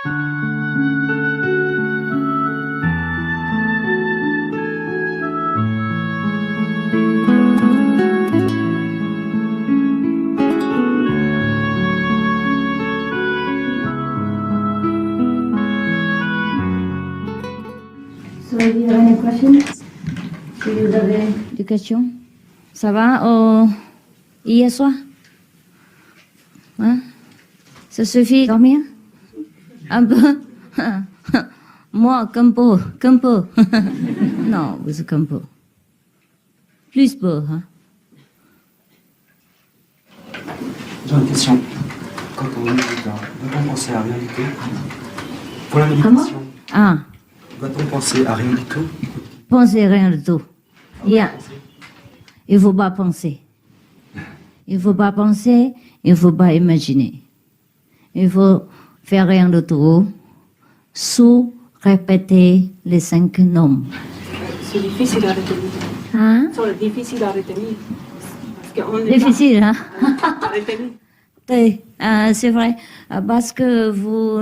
So, do you have any questions? Si vous avez des questions? Ça va hier soir? Hein? Ça suffit dormir? Un peu? Moi, qu'un peu. Non, vous qu'un peu. Plus peu, hein? J'ai une question. Quand on médite, doit-on penser à rien du tout? Pour la Comment? méditation, doit-on penser à rien du tout? Pensez rien du tout. Yeah. Il ne faut pas penser. Il ne faut pas penser, il ne faut pas imaginer. Il faut faire rien du tout, répéter les 5 noms. C'est difficile à retenir. Hein? C'est difficile à retenir. Parce qu'on est Difficile, hein? à retenir. Oui, c'est vrai, parce que vous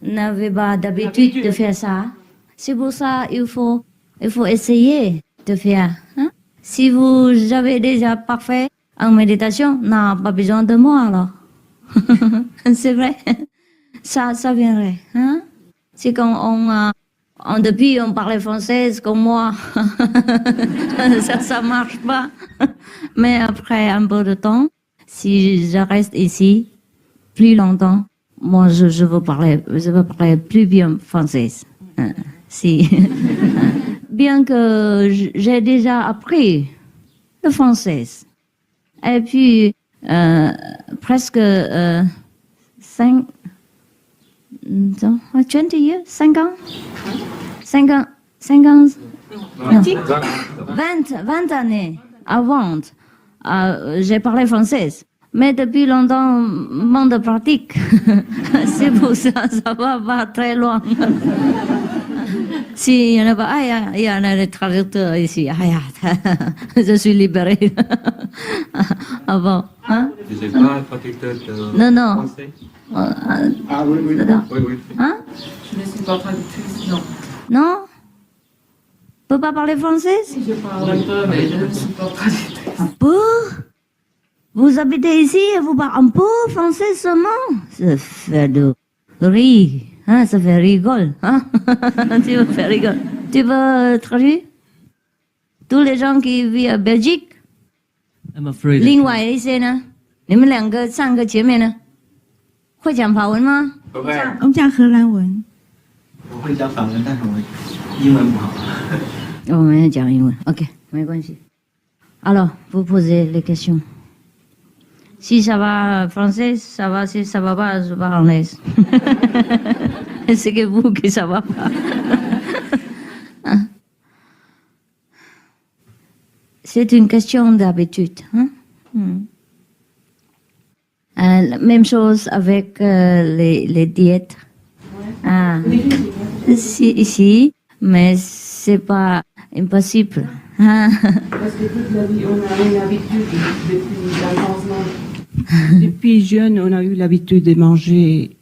n'avez pas d'habitude de faire ça. C'est pour ça qu'il faut essayer de faire. Hein? Si vous avez déjà parfait en méditation, n'a pas besoin de moi alors. C'est vrai, ça viendrait. Hein? C'est quand depuis on parlait français comme moi, ça marche pas. Mais après un peu de temps, si je reste ici plus longtemps, moi je veux parler plus bien français. Si. Bien que j'ai déjà appris le français. Et puis, presque 20 years, 5 ans? 5 ans? Non. 20 années avant, j'ai parlé français. Mais depuis longtemps, manque de pratique. C'est pour ça, ça va pas très loin. Si il y en a pas, il y en a des traducteurs ici. Je suis libérée. Avant. Hein? Vous n'êtes pas traducteur de Non. français? Oui. Oui. Hein? Je ne suis pas traductrice, non. Non? Peut pas parler français? Je parle un peu, mais je ne suis pas traductrice. Un peu? Vous habitez ici et vous parlez un peu français seulement? Ça fait de rire. Hein, ça fait rigole. Hein? Tu veux faire rigole. Tu veux traduire? Tous les gens qui vivent en Belgique? I'm afraid. 另外一些呢？你们两个3个姐妹呢？会讲法文吗？不会，我们讲荷兰文。我会讲法文，但是我英文不好。我们要讲英文。OK， 没关系。Alors, vous posez les questions. Si ça va français, ça va. Si ça va pas, je parle anglais. C'est que vous que ça va pas. C'est une question d'habitude. Hein? La même chose avec les diètes. Si, mais c'est pas impossible. Parce que toute la vie, on a une habitude depuis l'enfance. Depuis jeune, on a eu l'habitude de manger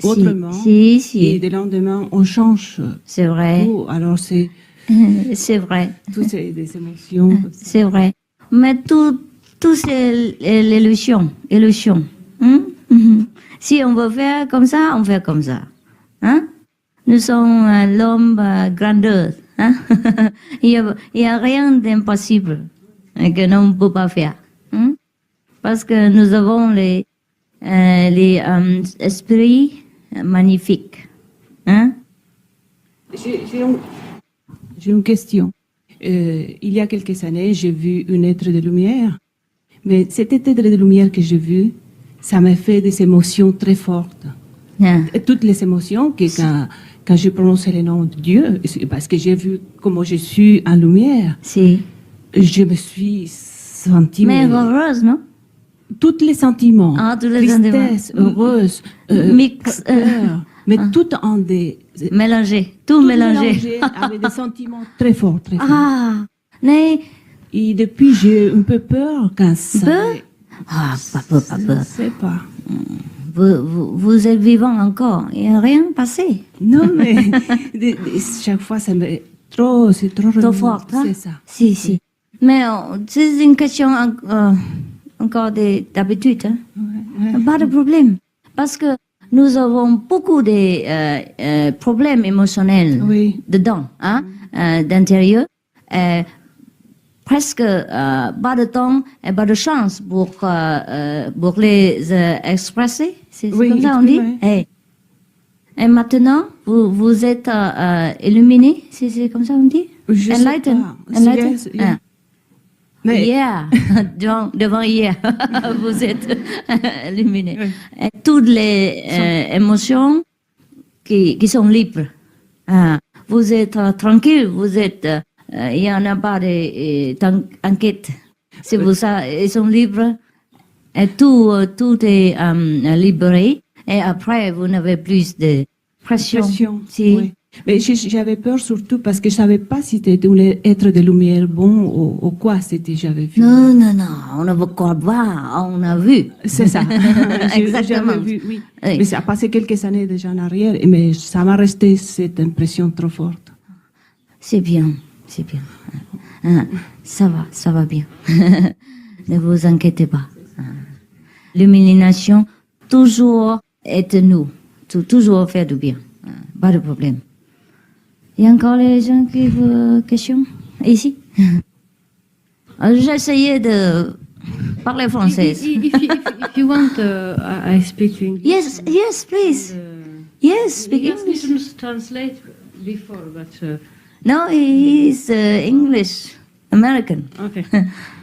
autrement. Si. Et dès le lendemain, on change. C'est vrai. Tout. Alors, c'est C'est vrai. toutes des émotions. C'est vrai. Mais tout c'est l'illusion. Hein? Si on veut faire comme ça, on fait comme ça. Hein? Nous sommes l'homme grandeur. Hein? Il y a rien d'impossible que l'on ne peut pas faire. Hein? Parce que nous avons les esprits magnifiques. Hein? J'ai une question. Il y a quelques années, j'ai vu un être de lumière. Mais cet être de lumière que j'ai vu, ça m'a fait des émotions très fortes. Ah. Et toutes les émotions que quand je prononçais le nom de Dieu, parce que j'ai vu comment je suis en lumière, Si. je me suis sentie... Mais heureuse, non? Tous les sentiments. Ah, tous les tristesse, sentiments. heureuse, Mix, peur, mais tout en des... Mélangé. Tout tout mélangé. avec des sentiments très forts, très forts. Ah. Mais... Et depuis, j'ai un peu peur quand ça... Peur? Ah, pas peur. Je sais pas. vous êtes vivant encore. Il n'y a rien passé. Non, mais chaque fois, c'est trop fort, hein? C'est ça. Si. Mais c'est une question encore d'habitude. Hein? Ouais. Pas de problème. Parce que nous avons beaucoup de problèmes émotionnels Oui. dedans, hein, d'intérieur. Presque pas de temps et pas de chance pour les expresser. C'est Oui, comme ça on dit. exprimer. Et maintenant, vous êtes illuminé, c'est comme ça on dit. Je sais Enlightened. pas. Enlightened. Yes, yeah. Mais Yeah, devant hier, vous êtes illuminé. Oui. Et toutes les émotions qui sont libres. Vous êtes tranquille, il n'y en a pas d'enquête. C'est pour ça, ils sont libres. Et tout est libéré. Et après, vous n'avez plus de pression. Si. Oui. Mais j'avais peur surtout parce que je savais pas si c'était un être de lumière bon ou quoi c'était, j'avais vu. Non, on ne veut pas voir, on a vu. C'est ça. Exactement. J'avais vu, oui. Oui. Mais ça a passé quelques années déjà en arrière, mais ça m'a resté cette impression trop forte. C'est bien. Ça va bien. Ne vous inquiétez pas. L'illumination, toujours est nous. Toujours faire du bien. Pas de problème. Il y a encore les gens qui vous questions ici? J'ai essayé de parler français. If you want, I speak English. Yes, please. Yes, speak He asked me English. to translate before, but No, he is English, American. okay.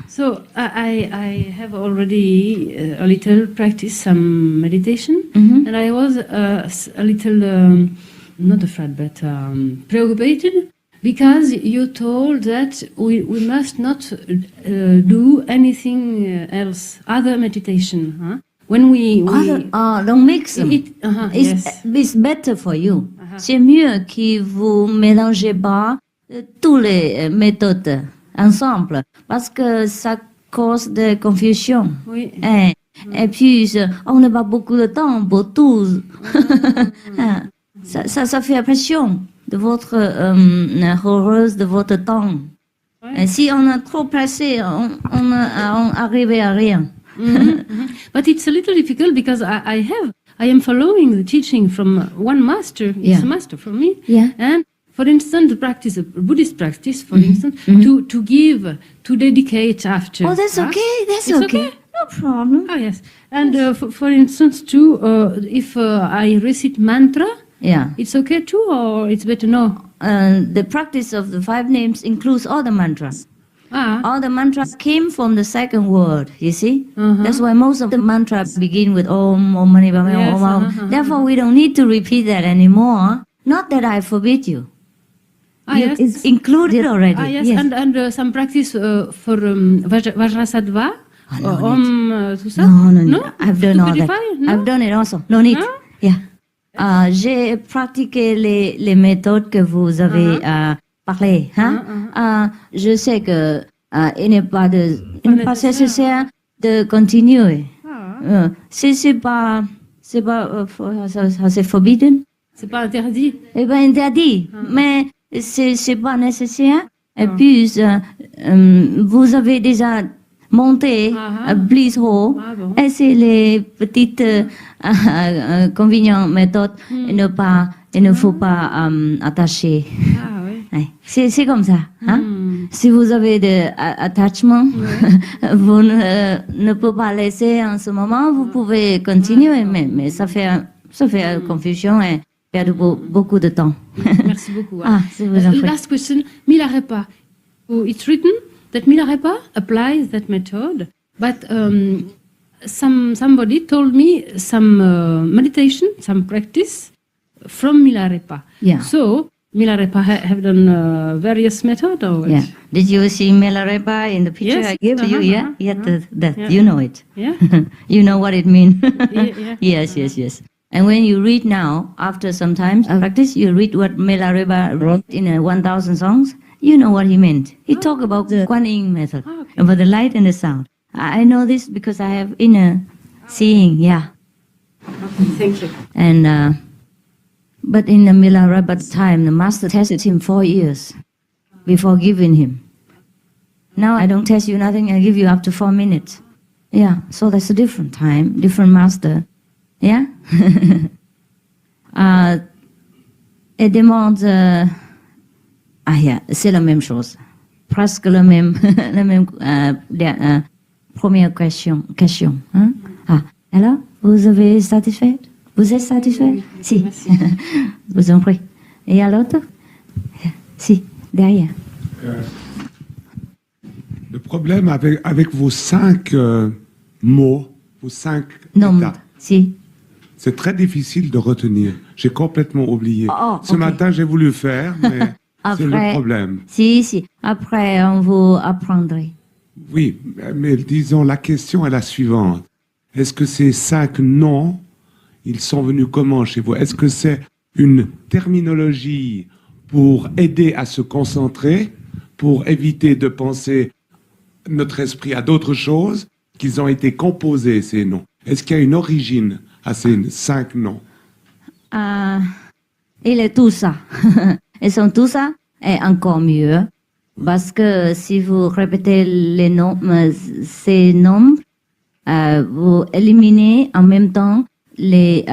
So I have already a little practice some meditation, Mhm. and I was a little not afraid, but preoccupied because you told that we must not do anything else, other meditation. Huh? When we Don't mix them. yes. It's better for you. Uh-huh. C'est mieux que vous mélangez pas toutes les méthodes ensemble parce que ça cause de confusion. Oui. Et puis, on n'a pas beaucoup de temps pour tout. Ça fait pression de votre heureuse de votre temps. Ouais. Et si on a trop pressé, on arrive à rien. But it's a little difficult because I am following the teaching from one master. It's Yeah. a master for me. Yeah. And for instance, the practice, a Buddhist practice, for instance, to give, to dedicate after. Oh, that's Huh? okay. That's It's okay. okay. No problem. Oh yes. And for instance, too, if I recite mantra, Yeah. it's okay too, or it's better no. The practice of the 5 names includes all the mantras. Ah. All the mantras came from the second word, you see? Uh-huh. That's why most of the mantras begin with Om, Om Mani Padme Yes, Hum, Om. uh-huh. Therefore, we don't need to repeat that anymore. Not that I forbid you. Ah, yes. It's included already. Ah yes, and some practice for Vajrasattva, no tout ça. No. I've done To all that. purify? No? I've done it also. No need. No? Yeah. J'ai pratiqué les méthodes que vous avez parlé. Hein? Je sais que il n'est pas nécessaire de continuer. Ah. C'est pas c'est forbidden. C'est pas interdit. Eh ben interdit, mais c'est pas nécessaire. Et puis vous avez déjà monté plus haut. Ah bon. Et c'est les petites convenientes méthodes. Il ne faut pas attacher. Ah oui. Ouais. C'est comme ça. Hein? Si vous avez de attachement, vous ne pouvez pas laisser en ce moment. Vous pouvez continuer, mais ça fait confusion et perdre beaucoup de temps. Merci beaucoup. Je vous en prie. Last question, Milarepa. So it's written that Milarepa applies that method, but somebody told me some meditation, some practice from Milarepa. Yeah. So Milarepa have done various methods, or what? Yeah. Did you see Milarepa in the picture Yes. I gave to you? Yeah. That Yeah. you know it. Yeah. You know what it means. Yeah. Yes. And when you read now, after some time practice, you read what Milarepa wrote in 1,000 songs. You know what he meant. He talked about the Kuan Yin method, about the light and the sound. I know this because I have inner seeing. Yeah. Thank you. And but in the Milarepa time, the master tested him 4 years before giving him. Now I don't test you nothing. I give you up to 4 minutes. Yeah, so that's a different time, different master. Yeah. Elle demande. Yeah, c'est la même chose, presque la même, première question. Hein? Alors, vous avez satisfait? Vous êtes satisfait? Oui, Si. merci. Vous en prie. Et à l'autre? Si, derrière. Le problème avec vos 5 mots, vos 5 Non, états, si. c'est très difficile de retenir. J'ai complètement oublié. Oh, Ce ok. matin, j'ai voulu faire, mais c'est le problème. Si. Après, on vous apprendrait. Oui, mais disons, la question est la suivante. Est-ce que ces 5 noms, ils sont venus comment chez vous? Est-ce que c'est une terminologie pour aider à se concentrer, pour éviter de penser notre esprit à d'autres choses, qu'ils ont été composés, ces noms? Est-ce qu'il y a une origine à ces 5 noms? Il est tout ça. Ils sont tout ça et encore mieux. Parce que si vous répétez les noms, ces nombres, vous éliminez en même temps les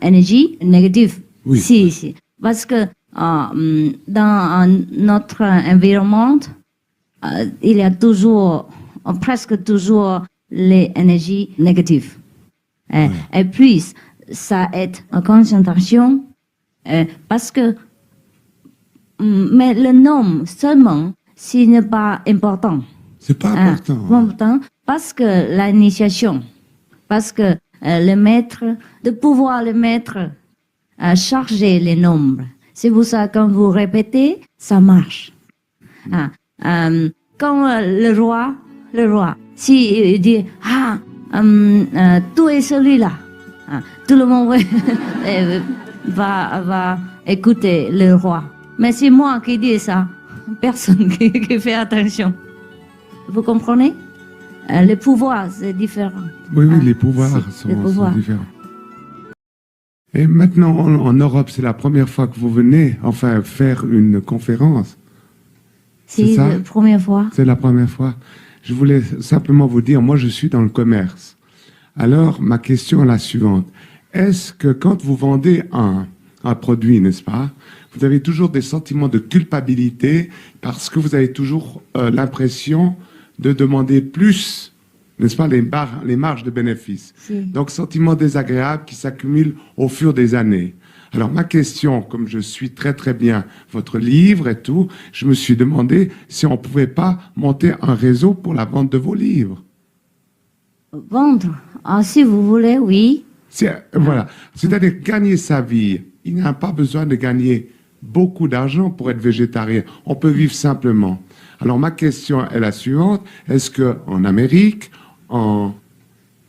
énergies négatives. Oui. Si. Parce que dans notre environnement, il y a toujours, presque toujours, les énergies négatives. Et puis, ça aide en concentration parce que, mais le nom seulement, ce n'est pas important. C'est pas important. Important parce que l'initiation, parce que le maître, de pouvoir le maître charger les nombres. C'est pour ça quand vous répétez, ça marche. Quand le roi, si il dit tout est celui-là, tout le monde va écouter le roi. Mais c'est moi qui dis ça, personne qui fait attention. Vous comprenez? Le pouvoir, c'est différent. Oui, les pouvoirs sont différents. Et maintenant, en Europe, c'est la première fois que vous venez, enfin, faire une conférence. C'est ça? la première fois. C'est la première fois. Je voulais simplement vous dire, moi, je suis dans le commerce. Alors, ma question est la suivante. Est-ce que quand vous vendez un produit, n'est-ce pas, vous avez toujours des sentiments de culpabilité parce que vous avez toujours l'impression de demander plus, n'est-ce pas, les marges de bénéfice. Si. Donc, sentiment désagréable qui s'accumule au fur des années. Alors, ma question, comme je suis très très bien votre livre et tout, je me suis demandé si on ne pouvait pas monter un réseau pour la vente de vos livres. Vendre, si vous voulez, oui. Voilà. C'est-à-dire gagner sa vie. Il n'a pas besoin de gagner beaucoup d'argent pour être végétarien. On peut vivre simplement. Alors, ma question est la suivante. Est-ce qu'en Amérique, en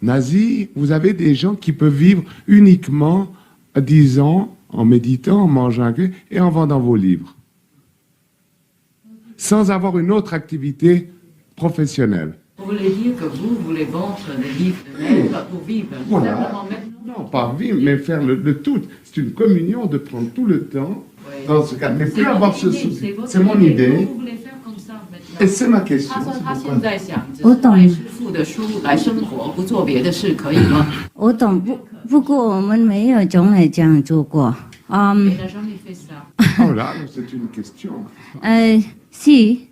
Asie, vous avez des gens qui peuvent vivre uniquement, disons, en méditant, en mangeant et en vendant vos livres, sans avoir une autre activité professionnelle? Vous voulez dire que vous voulez vendre des livres de rêve pour vivre? Voilà. Simplement mettre- Non, pas vivre, mais faire le tout. C'est une communion de prendre tout le temps Ouais. dans ce cas. Mais plus C'est avoir votre ce idée, souci. votre C'est mon idée. Vous voulez faire comme ça maintenant. Et c'est ma question. 他说 c'est 他 pourquoi. 现在想只我懂是卖师傅的书来生活，不做别的事，可以吗？我懂，不过我们没有从来这样做过。别的生意费事啊。 Oh là, c'est une question.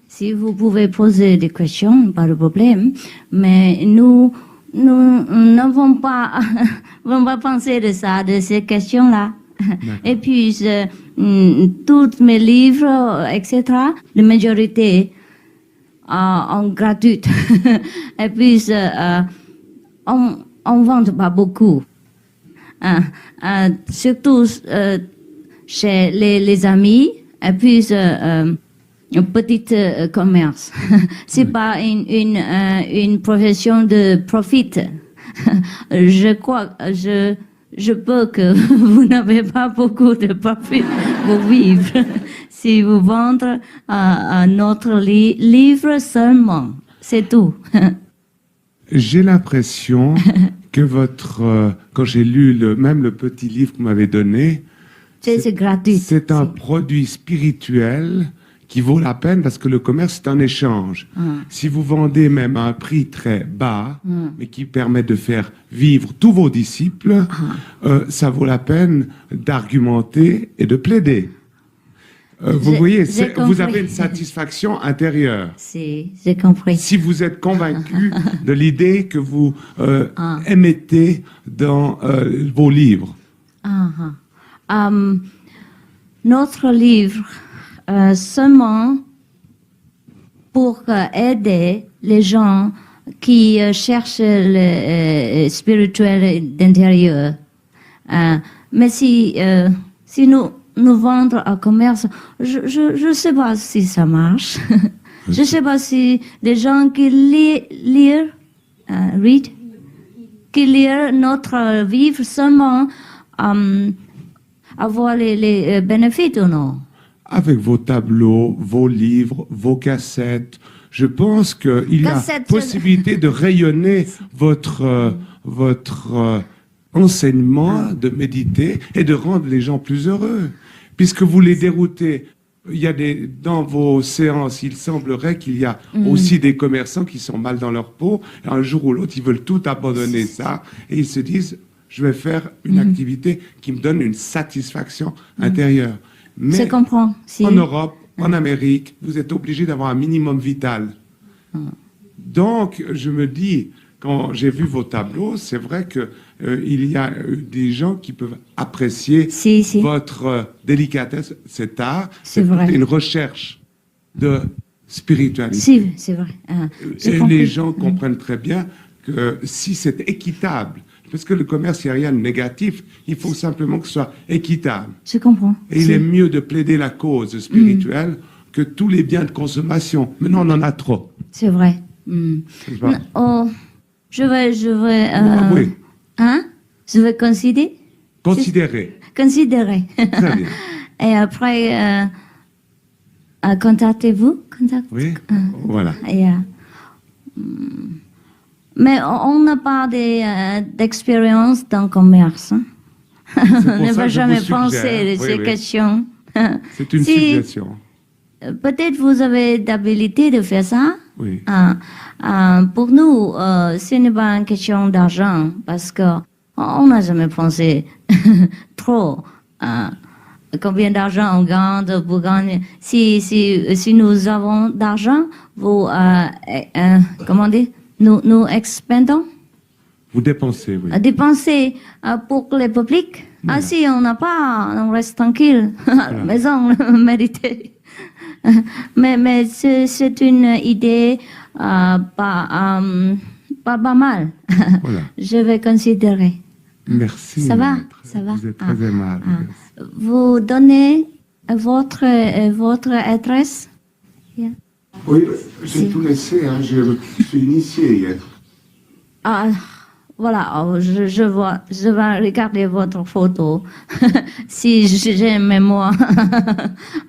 Si vous pouvez poser des questions, pas de problème. Mais nous n'avons pas, on va penser de ça, de ces questions-là. Et puis, tous mes livres, etc., la majorité en gratuite. Et puis, on vend pas beaucoup. Surtout chez les amis, et puis un petit commerce. C'est pas une profession de profit. Je crois, je peux que vous n'avez pas beaucoup de profit pour vivre si vous vendez notre livre seulement. C'est tout. J'ai l'impression que quand j'ai lu même le petit livre que vous m'avez donné, C'est gratuit. c'est un produit spirituel qui vaut la peine parce que le commerce, c'est un échange. Si vous vendez même à un prix très bas, mais qui permet de faire vivre tous vos disciples, ça vaut la peine d'argumenter et de plaider. Vous voyez, j'ai vous compris. avez une satisfaction intérieure. Si, j'ai compris. Si vous êtes convaincu de l'idée que vous émettez dans vos livres. Notre livre, seulement pour aider les gens qui cherchent le spirituel d'intérieur. Mais si nous vendons au commerce, je ne sais pas si ça marche. Je ne sais pas si les gens qui lisent notre livre seulement avoir les bénéfices ou non. Avec vos tableaux, vos livres, vos cassettes, je pense qu'il y a Cassettes, possibilité de rayonner votre enseignement, de méditer et de rendre les gens plus heureux. Puisque vous les déroutez, dans vos séances, il semblerait qu'il y a aussi des commerçants qui sont mal dans leur peau. Et un jour ou l'autre, ils veulent tout abandonner ça et ils se disent, je vais faire une activité qui me donne une satisfaction intérieure. Mais Je comprends. Si. en Europe, en Amérique, vous êtes obligé d'avoir un minimum vital. Donc, je me dis, quand j'ai vu vos tableaux, c'est vrai que il y a des gens qui peuvent apprécier Si. votre délicatesse, cet art. C'est vrai. une recherche de spiritualité. Si, c'est vrai. J'ai Et compris. les gens comprennent très bien que si c'est équitable, parce que le commerce, il n'y a rien de négatif, il faut simplement que ce soit équitable. Je comprends. Et il est mieux de plaider la cause spirituelle que tous les biens de consommation. Maintenant, on en a trop. C'est vrai. C'est pas- Oh, je vais. Ah oui, Hein? Je vais considérer. considérez. Considérer. Très bien. Et après, contactez-vous. Oui, voilà. Yeah. Mais on n'a pas d'expérience dans le commerce. Hein? C'est On pour ne ça va que je jamais vous suggère. penser à Oui, ces oui. questions. C'est une Si- suggestion. Peut-être vous avez l'habilité de faire ça. Oui. Pour nous, ce n'est pas une question d'argent parce que on n'a jamais pensé trop combien d'argent on gagne pour gagner. Si nous avons d'argent, vous comment dire, nous expendons, Vous dépensez, oui. dépenser pour le public. Ah si on n'a pas, on reste tranquille à la maison méditer. Mais c'est une idée pas mal. Voilà. Je vais considérer. Merci. Ça va, maître. ça va. Vous êtes très aimable. Merci. Vous donnez votre adresse? Yeah. Oui, j'ai tout laissé. Hein. Je suis initié hier. Ah, voilà, je vois, je vais regarder votre photo si j'ai mémoire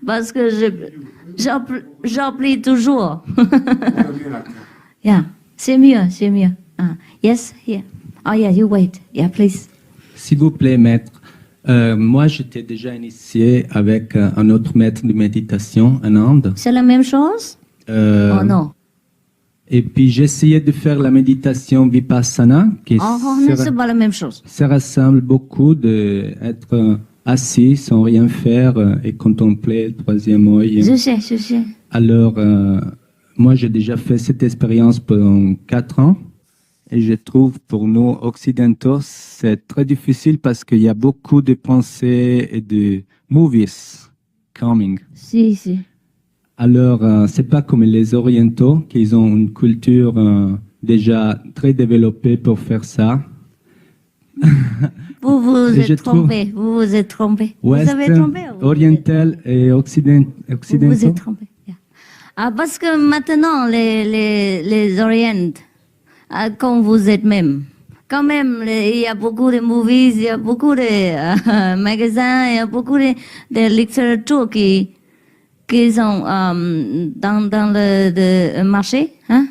parce que j'oublie toujours. Yeah, c'est mieux. Yes, here. Oh yeah, you wait. Yeah, please. S'il vous plaît, maître. Moi, j'étais déjà initié avec un autre maître de méditation en Inde. C'est la même chose? Oh non. Et puis, j'essayais de faire la méditation Vipassana, qui Oh non, c'est pas la même chose. ça rassemble beaucoup d'être assis sans rien faire et contempler le troisième œil. Je sais. Alors, moi, j'ai déjà fait cette expérience pendant 4 ans. Et je trouve pour nous occidentaux, c'est très difficile parce qu'il y a beaucoup de pensées et de movies coming. Si. Alors, c'est pas comme les orientaux, qui ont une culture déjà très développée pour faire ça. Vous vous Et je êtes trompé. Vous vous êtes trompé. Vous avez Western, trompé. Vous oriental et vous occidentaux. êtes trompé. Yeah. Parce que maintenant, les Orients, comme vous êtes même, quand même, il y a beaucoup de movies, il y a beaucoup de magasins, il y a beaucoup de littérature qui sont dans le marché. Hein?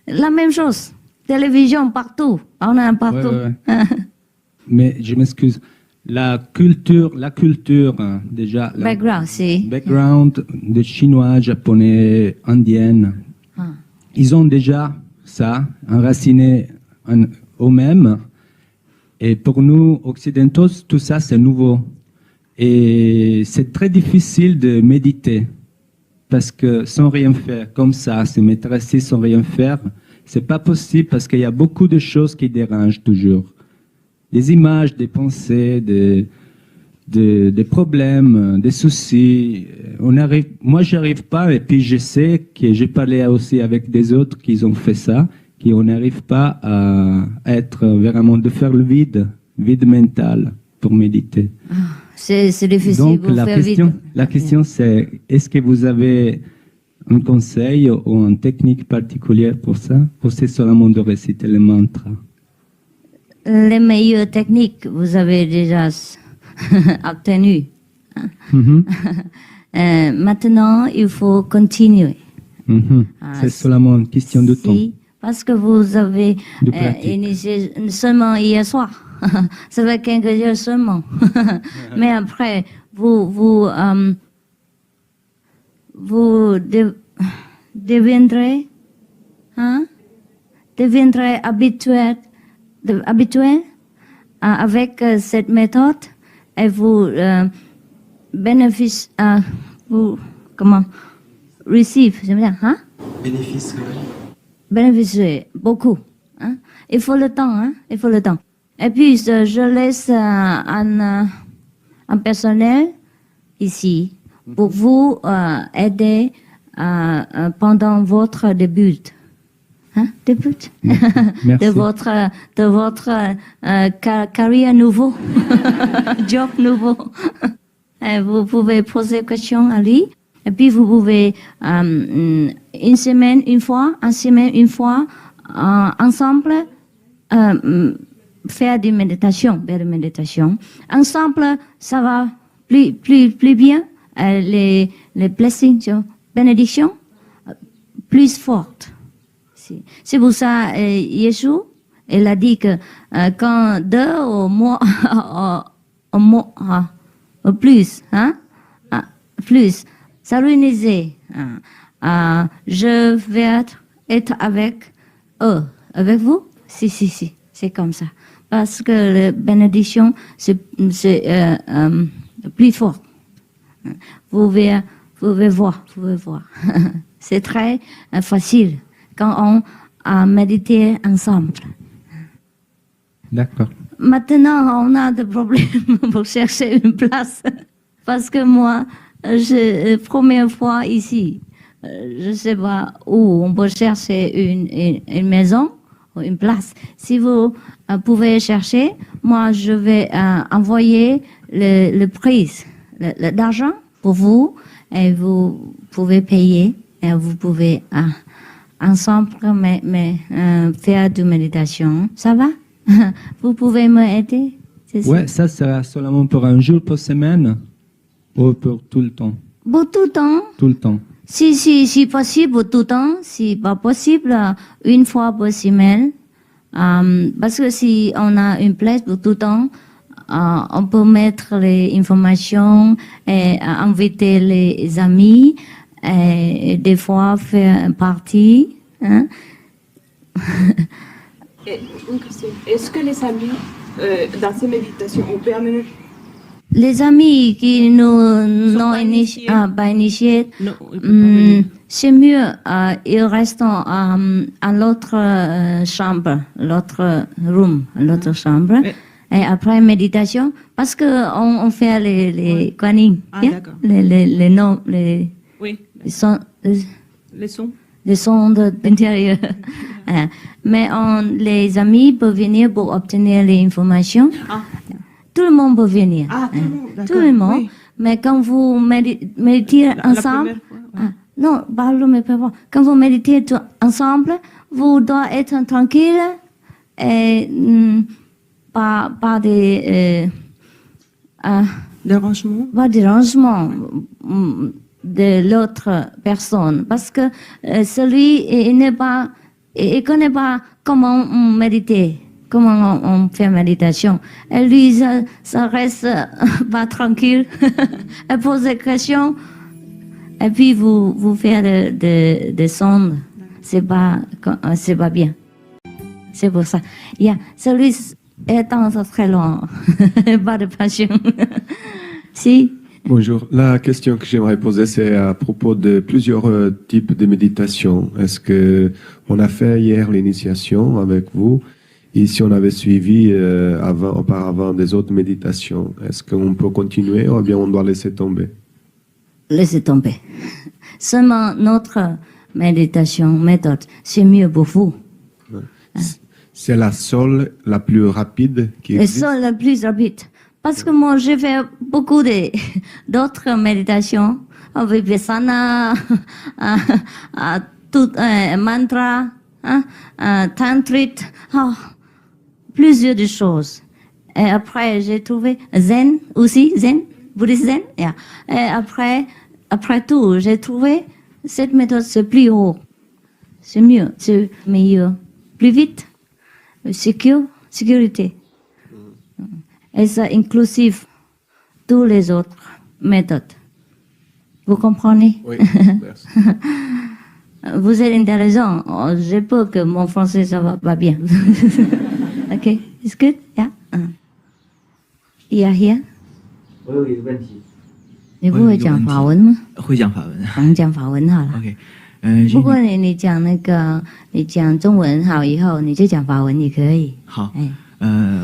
La même chose. télévision partout. On a partout. Ouais, ouais. Mais je m'excuse. La culture, hein, déjà. Background, si. Background des Chinois, Japonais, Indiennes. Ah. Ils ont déjà ça, enraciné eux-mêmes. Et pour nous, occidentaux, tout ça, c'est nouveau. Et c'est très difficile de méditer. Parce que sans rien faire, comme ça, se mettre assis sans rien faire, c'est pas possible parce qu'il y a beaucoup de choses qui dérangent toujours. Des images, des pensées, des problèmes, des soucis. Moi, j'arrive pas, et puis je sais que j'ai parlé aussi avec des autres qui ont fait ça, qu'on n'arrive pas à être vraiment, de faire le vide mental pour méditer. C'est difficile Donc, pour faire vite. la question c'est, est-ce que vous avez un conseil ou une technique particulière pour ça? Ou c'est seulement de réciter le mantra? Les meilleures techniques, vous avez déjà obtenues. Mhm. Maintenant, il faut continuer. Mhm. C'est seulement une question de temps. Si, parce que vous avez De pratique. initié seulement hier soir. Ça fait quelques jours seulement. Mais après, vous deviendrez habitué avec cette méthode et vous bénéficiez beaucoup. Hein? Il faut le temps, hein? Il faut le temps. Et puis, je laisse un personnel ici pour vous aider pendant votre début. Hein? Début? Merci. de votre carrière nouveau, job nouveau. Et vous pouvez poser des questions à lui. Et puis, vous pouvez une semaine, une fois, ensemble, faire des méditations, Ensemble, ça va plus bien. Les blessings, bénédictions, plus fortes. C'est pour ça, Jésus, il a dit que quand deux ou moins, plus, plus, s'organiser, je vais être avec eux. Avec vous? Si, c'est comme ça. Parce que la bénédiction, c'est plus fort. Vous pouvez voir. C'est très facile quand on médite ensemble. D'accord. Maintenant, on a des problèmes pour chercher une place. Parce que moi, première fois ici, je ne sais pas où on peut chercher une maison ou une place. Si vous pouvez chercher, moi, je vais envoyer le prix, l'argent pour vous, et vous pouvez payer, et vous pouvez ensemble faire de méditation. Ça va? Vous pouvez m'aider? Ouais, ça sera seulement pour un jour par semaine ou pour tout le temps? Pour tout le temps. Tout le temps. Si possible, tout le temps. Si pas possible, une fois par semaine. Parce que si on a une place pour tout le temps, on peut mettre les informations et inviter les amis et des fois faire une partie. Hein? Et une question. Est-ce que les amis, dans ces méditations, on peut amener... Les amis qui nous n'ont pas initiés, c'est mieux, ils restent à l'autre chambre, l'autre room, l'autre chambre. Et après méditation, parce que on fait les guanines, les noms, les sons. Les sons de l'intérieur. Mais les amis peuvent venir pour obtenir les informations. Tout le monde peut venir. Tout le monde. Oui. Mais quand vous méditez ensemble, non, quand vous méditez ensemble, vous devez être tranquille et pas des dérangement. Pas de dérangement de l'autre personne, parce que celui il connaît pas comment on médite, comment on fait méditation. Et lui, ça reste pas tranquille. Elle pose des questions. Et puis vous faites des sondes. C'est pas bien. C'est pour ça. Celui est très long. Pas de passion. Si. Bonjour. La question que j'aimerais poser, c'est à propos de plusieurs types de méditation. Est-ce que on a fait hier l'initiation avec vous, et si on avait suivi auparavant des autres méditations, est-ce qu'on peut continuer ou bien on doit laisser tomber? Laissez tomber. Seulement notre méthode, c'est mieux pour vous. C'est la seule, la plus rapide qui La existe? seule la plus rapide. Parce que moi, j'ai fait beaucoup d'autres méditations, Vipassana, tout mantra, tantrique, plusieurs de choses. Et après, j'ai trouvé Zen aussi, Bouddhiste Zen. Yeah. Et après tout, j'ai trouvé cette méthode, c'est plus haut. C'est mieux, c'est meilleur. Plus vite, sécurité. Et ça inclusif tous les autres méthodes. Vous comprenez? Oui, merci. Vous êtes intéressant. J'ai peur que mon français, ça va pas bien. OK? It's good? Yeah? here? 我有一个问题。你不会讲法文吗？会讲法文。咱讲法文好了。 OK，不过你讲你讲中文好以后，你就讲法文也可以。好。哎。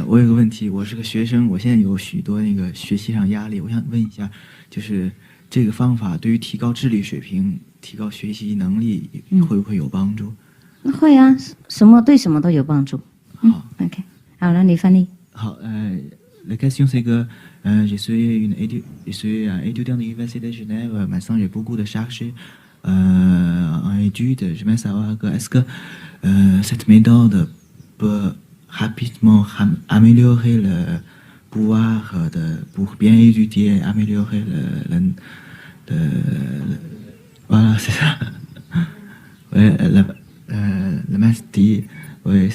我有个问题，我是个学生，我现在有许多那个学习上压力，我想问一下，就是这个方法对于提高智力水平、提高学习能力会不会有帮助？会啊，对什么都有帮助。好，OK， 好了，你翻译。好，la question c'est que je suis un étudiant de l'université de Genève. Maintenant, j'ai beaucoup de chercher en études. J'aimerais savoir que est-ce que cette méthode peut rapidement améliorer le pouvoir pour bien étudier, améliorer voilà, c'est ça. Ouais, le maître dit, ouais,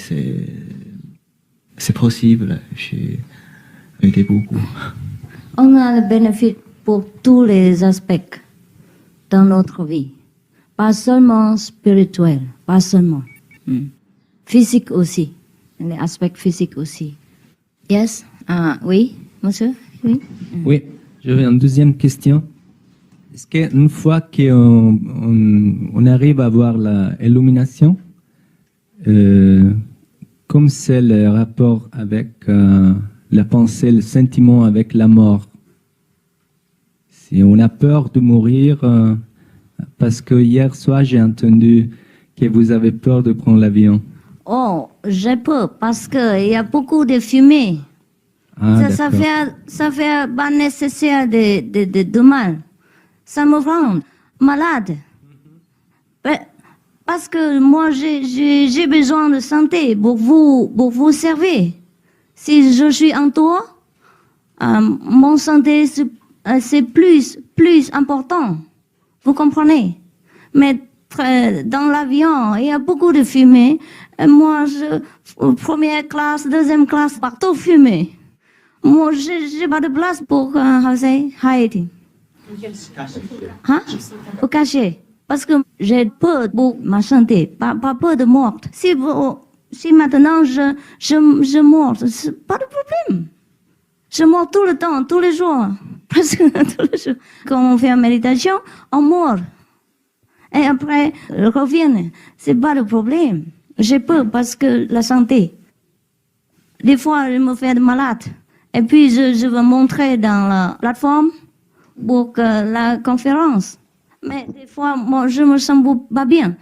c'est possible. J'ai aidé beaucoup. On a le bénéfice pour tous les aspects dans notre vie. Pas seulement spirituel, pas seulement. Physique aussi. Les aspects physiques aussi. Yes? Oui, monsieur? Oui? Oui, j'avais une deuxième question. Est-ce qu'une fois qu'on arrive à avoir l'illumination, comme c'est le rapport avec la pensée, le sentiment avec la mort, si on a peur de mourir, parce que hier soir j'ai entendu que vous avez peur de prendre l'avion. Oh, j'ai peur parce qu'il y a beaucoup de fumée. Ça fait pas nécessaire de mal. Ça me rend malade. Parce que moi, j'ai besoin de santé pour vous servir. Si je suis en toi, mon santé, c'est plus important. Vous comprenez? Mais dans l'avion, il y a beaucoup de fumée. Moi, première classe, deuxième classe, partout fumée. Moi, j'ai pas de place pour hiding. Pour cacher. Parce que j'ai peur pour ma santé, pas peur de mort. Si maintenant je meurs, c'est pas de problème. Je meurs tout le temps, tous les jours. Presque tous les jours. Quand on fait une méditation, on meurt. Et après, revient. C'est pas de problème. J'ai peur parce que la santé. Des fois, je me fais malade. Et puis, je veux montrer dans la plateforme pour la conférence. Mais des fois, moi, je me sens pas bien.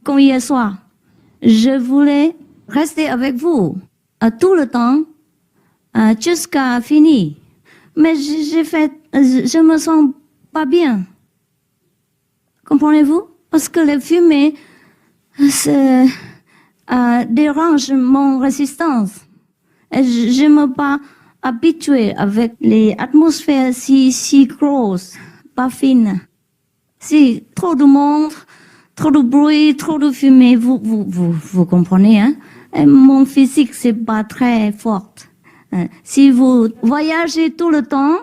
Comme hier soir. Je voulais rester avec vous tout le temps jusqu'à fini. Mais je me sens pas bien. Comprenez-vous? Parce que le fumée dérange mon résistance. Et je ne me pas habituée avec les atmosphères si grosses, pas fines. Si trop de monde, trop de bruit, trop de fumée, vous comprenez, hein? Et mon physique, c'est pas très fort. Si vous voyagez tout le temps,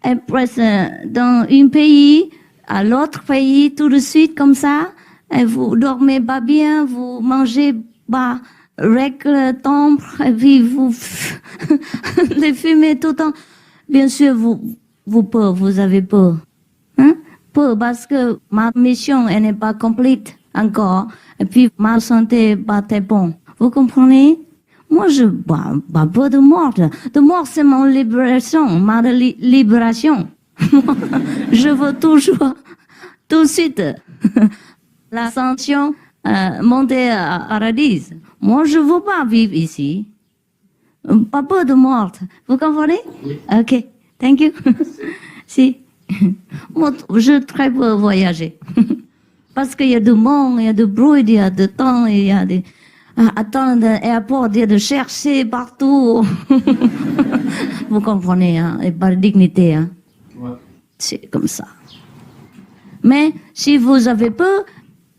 et presque dans un pays, à l'autre pays, tout de suite comme ça, et vous dormez pas bien, vous mangez pas règle tombe, et puis vous les fumez tout le temps. Bien sûr, vous avez peur. Hein? Peur parce que ma mission, elle n'est pas complète encore. Et puis, ma santé n'est pas très bonne. Vous comprenez? Moi, je pas peur de mort. De mort, c'est mon libération, ma libération. Je veux toujours, tout de suite, l'ascension, monter à paradis. Moi, je veux pas vivre ici. Pas peur de mort. Vous comprenez? Oui. OK. Thank you. Si. Moi, je très peu voyager. Parce qu'il y a du monde, il y a du bruit, il y a du temps, il y a des... attendre à l'aéroport, il y a de chercher partout. Vous comprenez, hein? Et par dignité, hein? Ouais. C'est comme ça. Mais si vous avez peur,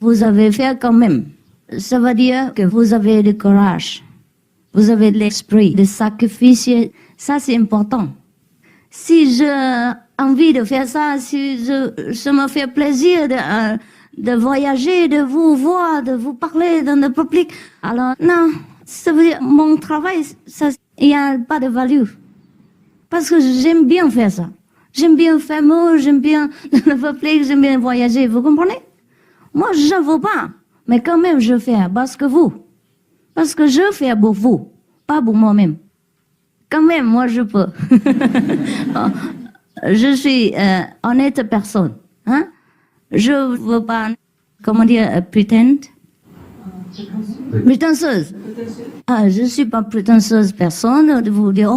vous avez fait quand même. Ça veut dire que vous avez le courage. Vous avez l'esprit de sacrifier. Ça, c'est important. Si j'ai envie de faire ça, si ça me fait plaisir de voyager, de vous voir, de vous parler dans le public, alors non, ça veut dire mon travail, ça, il n'y a pas de valeur. Parce que j'aime bien faire ça. J'aime bien faire mots, j'aime bien le public, j'aime bien voyager, vous comprenez? Moi, je ne veux pas, mais quand même je fais parce que vous. Parce que je fais pour vous, pas pour moi-même. Quand même, moi, je peux. Je suis honnête personne. Hein? Je ne veux pas, comment dire, pretend. Prétentieuse. Ah, je ne suis pas prétentieuse personne de vous dire,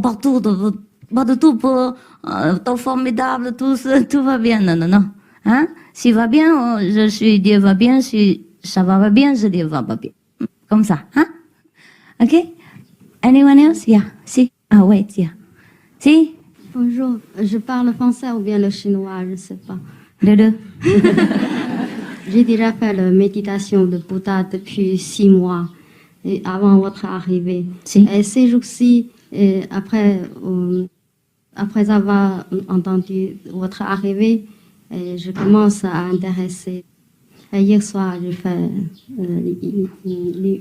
partout, pour, tout formidable, tout va bien. Non, non, non. Hein? Si va bien, je suis Dieu va bien. Si ça va bien, je dis va pas bien. Comme ça. Hein? OK? Anyone else? Yeah. Si. Ah, wait, yeah. Si? Bonjour, je parle français ou bien le chinois, je ne sais pas. Les deux. J'ai déjà fait la méditation de Bouddha depuis 6 mois et avant votre arrivée. Si. Et ces jours-ci, après avoir entendu votre arrivée, je commence à intéresser. Et hier soir, j'ai fait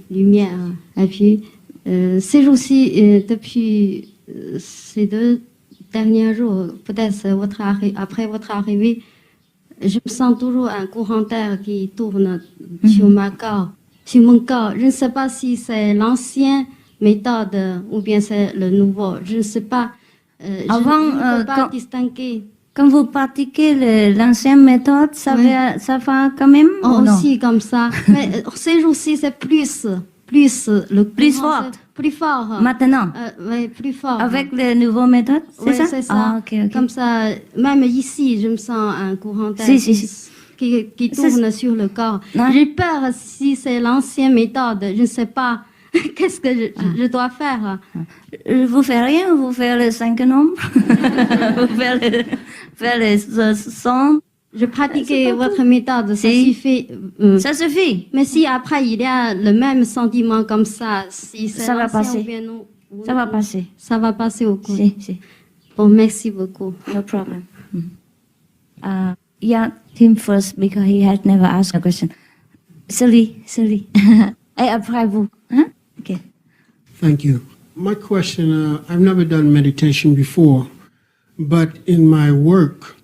lumière. Et puis, ces jours-ci, depuis ces 2 derniers jours, peut-être après votre arrivée, je me sens toujours un courant d'air qui tourne sur mon corps. Je ne sais pas si c'est l'ancienne méthode ou bien c'est le nouveau. Je ne sais pas. Avant, je ne peux pas distinguer. Quand vous pratiquez l'ancienne méthode, ça va quand même ou non? Aussi comme ça. Mais ces jours-ci, c'est plus fort. Plus fort. Maintenant? Oui, plus fort. Avec les nouvelles méthodes, c'est ça? C'est ça. Ah, okay. Comme ça, même ici, je me sens un courant d'air qui tourne sur le corps. J'ai peur si c'est l'ancienne méthode. Je ne sais pas qu'est-ce que je dois faire. Vous faites rien, vous faites les 5 nombres, vous faites les sons. Je pratiquais votre méthode, ça suffit. Ça suffit. Mais si après il y a le même sentiment comme ça, si ça va passer. Ça va passer. Ça va passer au cours. Si. Bon, merci beaucoup. No problem. Yeah, him first because he had never asked a question. Silly. Et après vous. Hein? Okay. Thank you. My question, I've never done meditation before, but in my work,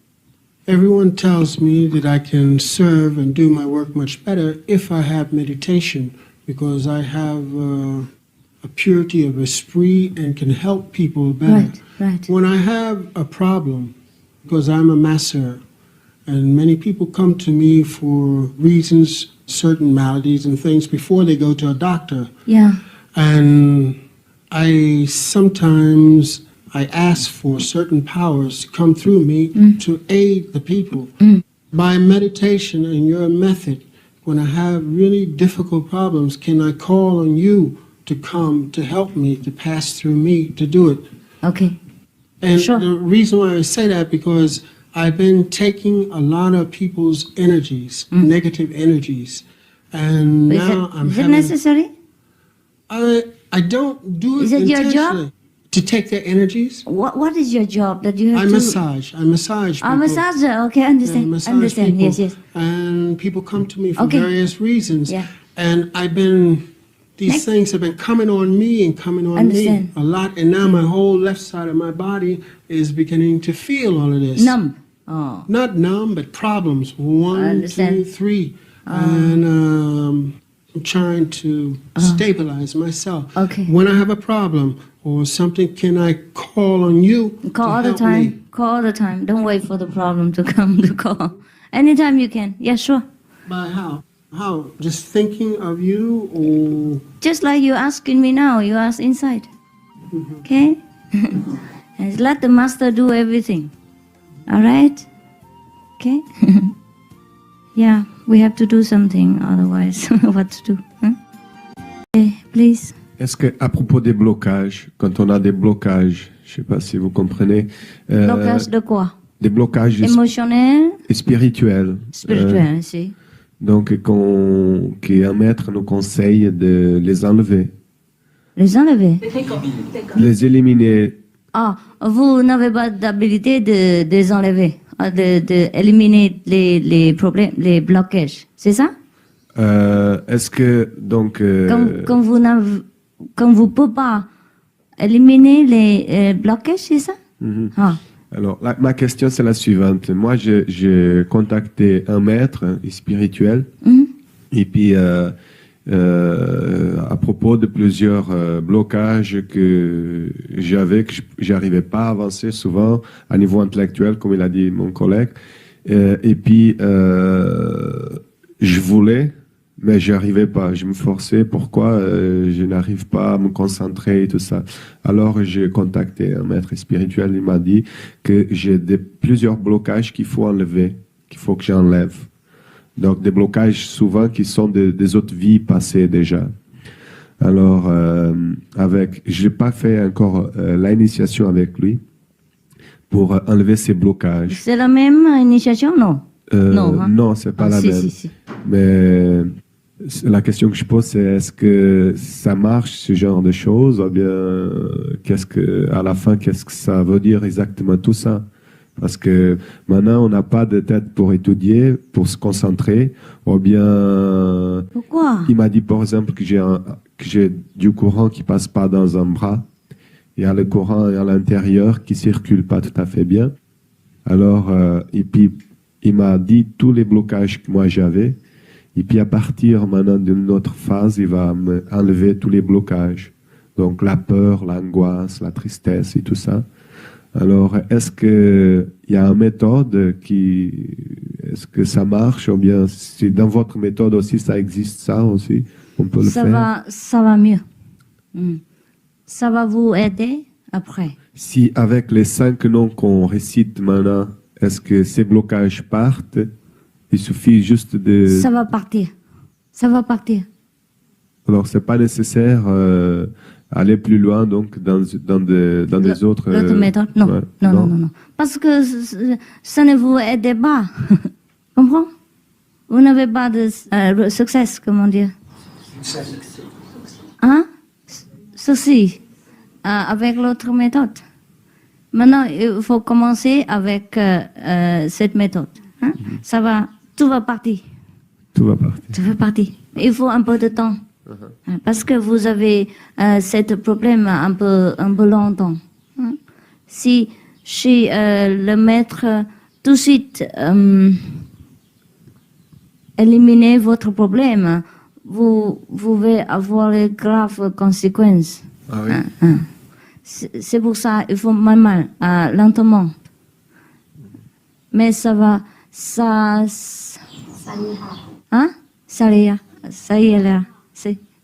everyone tells me that I can serve and do my work much better if I have meditation, because I have a purity of esprit and can help people better. Right. When I have a problem, because I'm a masseur, and many people come to me for reasons, certain maladies and things before they go to a doctor. Yeah. And I ask for certain powers to come through me to aid the people. By meditation and your method, when I have really difficult problems, can I call on you to come to help me, to pass through me, to do it? Okay. And sure. The reason why I say that, because I've been taking a lot of people's energies, negative energies, and now I'm Is it having... necessary? I don't do it Is it your intentionally. job? To take their energies. What is your job that you have I to... massage. I massage people. massager. Okay, understand. Yeah, massage Understand. people. Yes, yes. And people come to me for Okay. various reasons. Yeah. And these Next. things have been coming on me and coming on Understand. me a lot. And now my whole left side of my body is beginning to feel all of this. Numb. Oh. Not numb, but problems. 1, understand. 2, 3. And I'm trying to stabilize myself. Okay. When I have a problem or something, can I call on you Call to all the help time. me? Call all the time. Don't wait for the problem to come to call. Anytime you can. Yeah, sure. By how? How? Just thinking of you, or Just like you asking me now, you ask inside. Okay? And let the master do everything. All right? Okay? Yeah, we have to do something, otherwise, what to do? Huh? Okay, please. Est-ce que, à propos des blocages, quand on a des blocages, je ne sais pas si vous comprenez, Blocage de quoi? des blocages Émotionnel, spirituels, spirituel, si. donc qu'un maître nous conseille de les enlever, Les enlever. les éliminer. Ah, vous n'avez pas d'habilité de les enlever, d'éliminer les problèmes, les blocages, c'est ça? Est-ce que donc Quand vous ne pouvez pas éliminer les blocages, c'est ça? Ah. Alors, ma question, c'est la suivante. Moi, j'ai contacté un maître spirituel, et puis à propos de plusieurs blocages que j'avais, que j'arrivais pas à avancer souvent à niveau intellectuel, comme il a dit mon collègue, et puis je voulais, mais j'arrivais pas. Je me forçais. Pourquoi je n'arrive pas à me concentrer et tout ça. Alors j'ai contacté un maître spirituel. Il m'a dit que j'ai plusieurs blocages qu'il faut enlever, qu'il faut que j'enlève. Donc des blocages souvent qui sont des autres vies passées déjà. Alors je n'ai pas fait encore l'initiation avec lui pour enlever ces blocages. C'est la même initiation, non? Non, hein? Non, c'est pas la si, même. si. Mais la question que je pose, c'est est-ce que ça marche, ce genre de choses, ou bien à la fin, qu'est-ce que ça veut dire exactement tout ça? Parce que maintenant, on n'a pas de tête pour étudier, pour se concentrer, ou bien... Pourquoi? Il m'a dit, par exemple, que j'ai du courant qui passe pas dans un bras. Il y a le courant à l'intérieur qui circule pas tout à fait bien. Alors, et puis, il m'a dit tous les blocages que moi j'avais. Et puis à partir maintenant d'une autre phase, il va me enlever tous les blocages. Donc la peur, l'angoisse, la tristesse et tout ça. Alors est-ce qu'il y a une méthode est-ce que ça marche, ou bien si dans votre méthode aussi ça existe ça aussi, on peut le faire? Ça va mieux. Ça va vous aider après. Si avec les 5 noms qu'on récite maintenant, est-ce que ces blocages partent? Il suffit juste de... Ça va partir. Ça va partir. Alors, c'est pas nécessaire aller plus loin, donc, dans des autres... L'autre méthode? Non. Ouais, non. Parce que ça ne vous aide pas. Comprends? Vous n'avez pas de succès, comment dire? Hein? Ceci. Avec l'autre méthode. Maintenant, il faut commencer avec cette méthode. Hein? Ça va... Tout va partir. Tout va partir. Tout va partir. Il faut un peu de temps. Parce que vous avez ce problème un peu longtemps. Si le maître tout de suite éliminer votre problème, vous pouvez avoir de graves conséquences. Ah oui. C'est pour ça il faut mal, lentement. Mais ça va... Ça ira.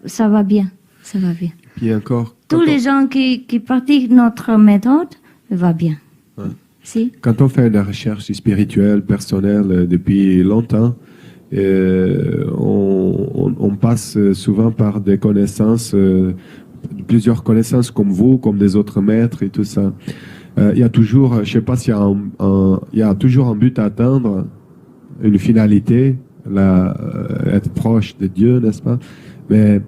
Ça va bien. Ça va bien. Puis encore... Tous les gens qui pratiquent notre méthode, va bien. Ouais. Si? Quand on fait de la recherche spirituelle, personnelle, depuis longtemps, on passe souvent par des connaissances, plusieurs connaissances comme vous, comme des autres maîtres et tout ça. Il y a toujours, je ne sais pas s'il y a toujours un but à atteindre, une finalité, être proche de Dieu, n'est-ce pas? Mais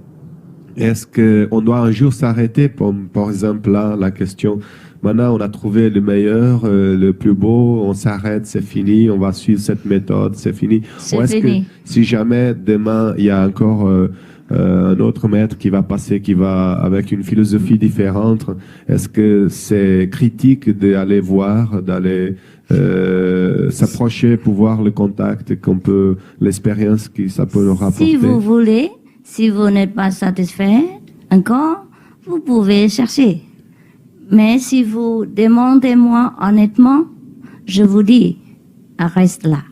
Est-ce qu'on doit un jour s'arrêter, par exemple là, la question, maintenant on a trouvé le meilleur, le plus beau, on s'arrête, c'est fini, on va suivre cette méthode, c'est fini. C'est Ou est-ce fini. que si jamais demain il y a encore un autre maître qui va passer, qui va avec une philosophie différente, est-ce que c'est critique d'aller voir, d'aller s'approcher pour voir le contact qu'on peut, l'expérience que ça peut nous rapporter? Si vous voulez, si vous n'êtes pas satisfait encore, vous pouvez chercher. Mais si vous demandez moi honnêtement, je vous dis, reste là.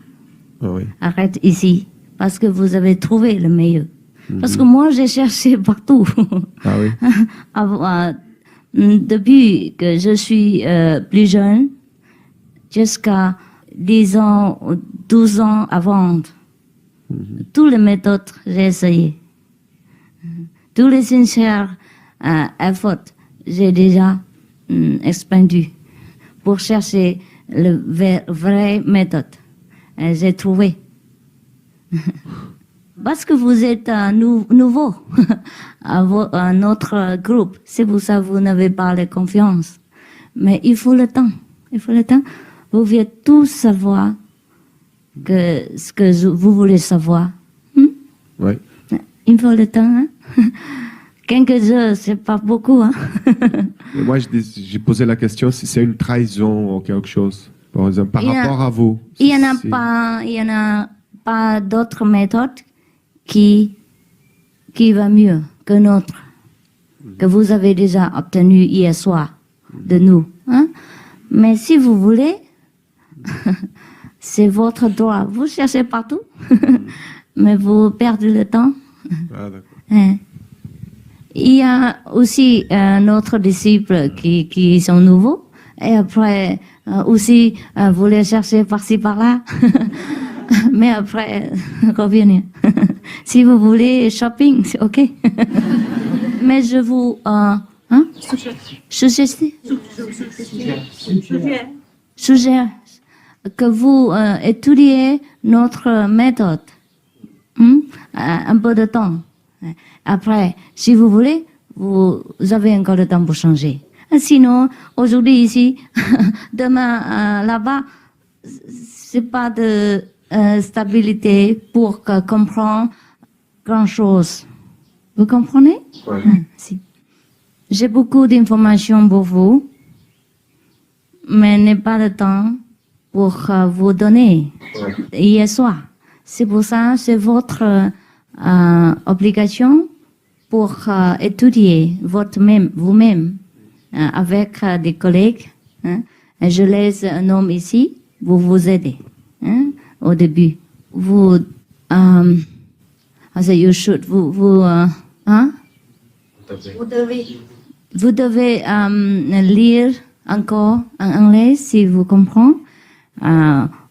Ah oui. Arrête ici. Parce que vous avez trouvé le meilleur. Parce que moi, j'ai cherché partout. Ah oui. Depuis que je suis plus jeune, jusqu'à 10 ans, 12 ans avant, toutes les méthodes, j'ai essayé. Tous les sincères efforts, j'ai déjà expendu pour chercher la vraie méthode. Et j'ai trouvé. Parce que vous êtes nouveau à notre groupe. C'est pour ça que vous n'avez pas la confiance. Mais il faut le temps. Il faut le temps. Vous devez tout savoir ce que vous voulez savoir. Oui. Il faut le temps. Hein? Quelques heures, c'est pas beaucoup. Hein? Et moi, j'ai posé la question si c'est une trahison ou quelque chose, par exemple, par rapport à vous. Il y en a pas d'autres méthodes qui va mieux que notre, que vous avez déjà obtenu hier soir de nous. Hein? Mais si vous voulez, c'est votre droit. Vous cherchez partout, mais vous perdez le temps. Ah, d'accord. Hein? Il y a aussi notre disciple qui sont nouveaux. Et après, aussi, vous les cherchez par-ci, par-là. Mais après, revenez. Si vous voulez shopping, c'est OK. Mais je vous... suggère que vous étudiez notre méthode. Un peu de temps. Après, si vous voulez, vous avez encore le temps pour changer. Sinon, aujourd'hui ici, demain là-bas, c'est pas de stabilité pour comprendre grand-chose. Vous comprenez? Ouais. Si. J'ai beaucoup d'informations pour vous, mais n'ai pas le temps pour vous donner hier soir. C'est pour ça, c'est votre obligation pour étudier vous-même avec des collègues. Hein. Et je laisse un homme ici pour vous aider. Hein, au début, vous devez lire encore en anglais si vous comprenez,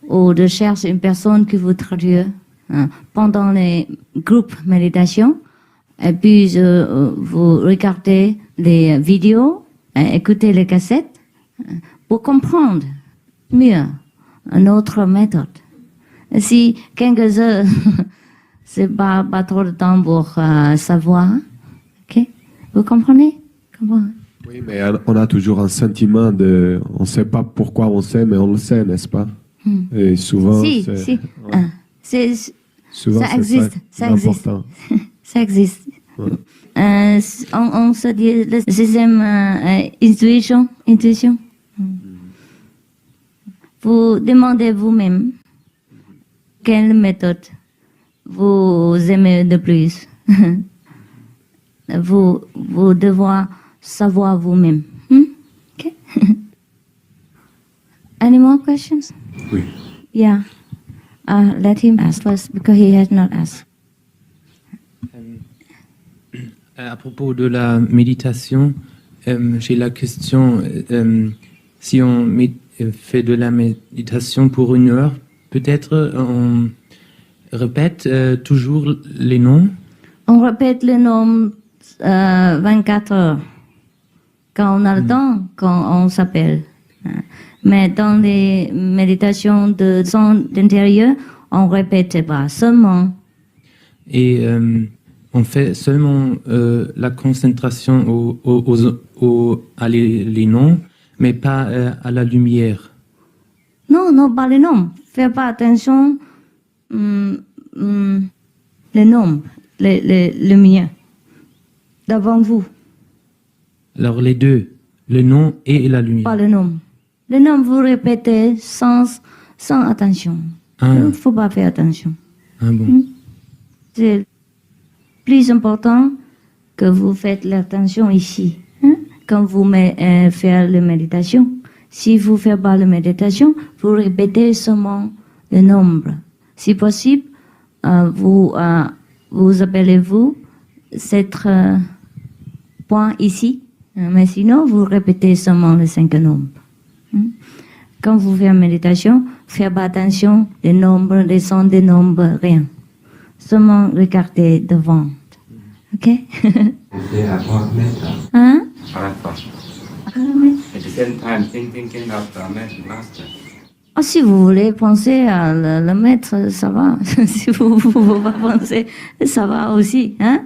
ou de chercher une personne qui vous traduit pendant les groupes méditation. Et puis vous regardez les vidéos, écoutez les cassettes pour comprendre mieux notre méthode. Si quelques heures, c'est pas trop de temps pour savoir. Ok? Vous comprenez? Oui, mais on a toujours un sentiment de... On ne sait pas pourquoi on sait, mais on le sait, n'est-ce pas? Et souvent, souvent, ça existe. Ça existe. important. Ça existe. Ouais. On se dit le système intuition. Vous demandez vous-même quelle méthode vous aimez de plus. vous devez savoir vous-même. Okay? Any more questions? Oui. Yeah. Let him ask first because he has not asked. À propos de la méditation, j'ai la question, si on fait de la méditation pour 1 heure, peut-être on répète toujours les noms? On répète les noms 24 heures. Quand on a le temps, quand on s'appelle. Mais dans les méditations de son intérieur, on ne répète pas seulement. Et on fait seulement la concentration à les noms, mais pas à la lumière. Non, non, pas les nombres. Faites pas attention les nombres, les lumières devant vous. Alors les deux, le nom et la lumière. Pas le nombre. Le nombre, vous répétez sans attention. Ah. Il ne faut pas faire attention. Ah bon. C'est plus important que vous faites l'attention ici. Quand vous faites la méditation. Si vous ne faites pas la méditation, vous répétez seulement le nombre. Si possible, vous appelez-vous cet point ici. Mais sinon, vous répétez seulement les 5 nombres. Quand vous faites la méditation, faites pas attention des nombres, les sons des nombres, rien. Seulement regardez devant. OK? Hein? At the same time, thinking of the master. Oh, si vous voulez penser à le maître, ça va. Si vous ne pouvez pas penser, ça va aussi. Hein?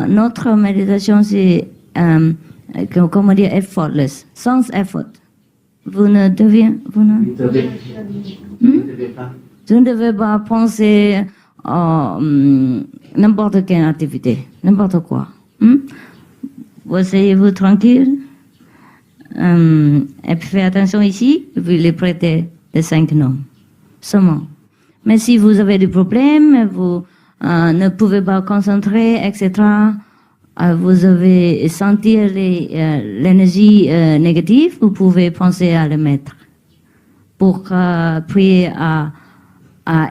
Notre méditation, c'est, comment dire, effortless, sans effort. Vous ne devez pas penser à n'importe quelle activité, n'importe quoi. Vous asseyez-vous tranquille, et puis faites attention ici, et puis les prêtez les 5 noms, seulement. Mais si vous avez des problèmes, vous ne pouvez pas concentrer, etc., vous avez senti l'énergie négative, vous pouvez penser à le maître pour prier à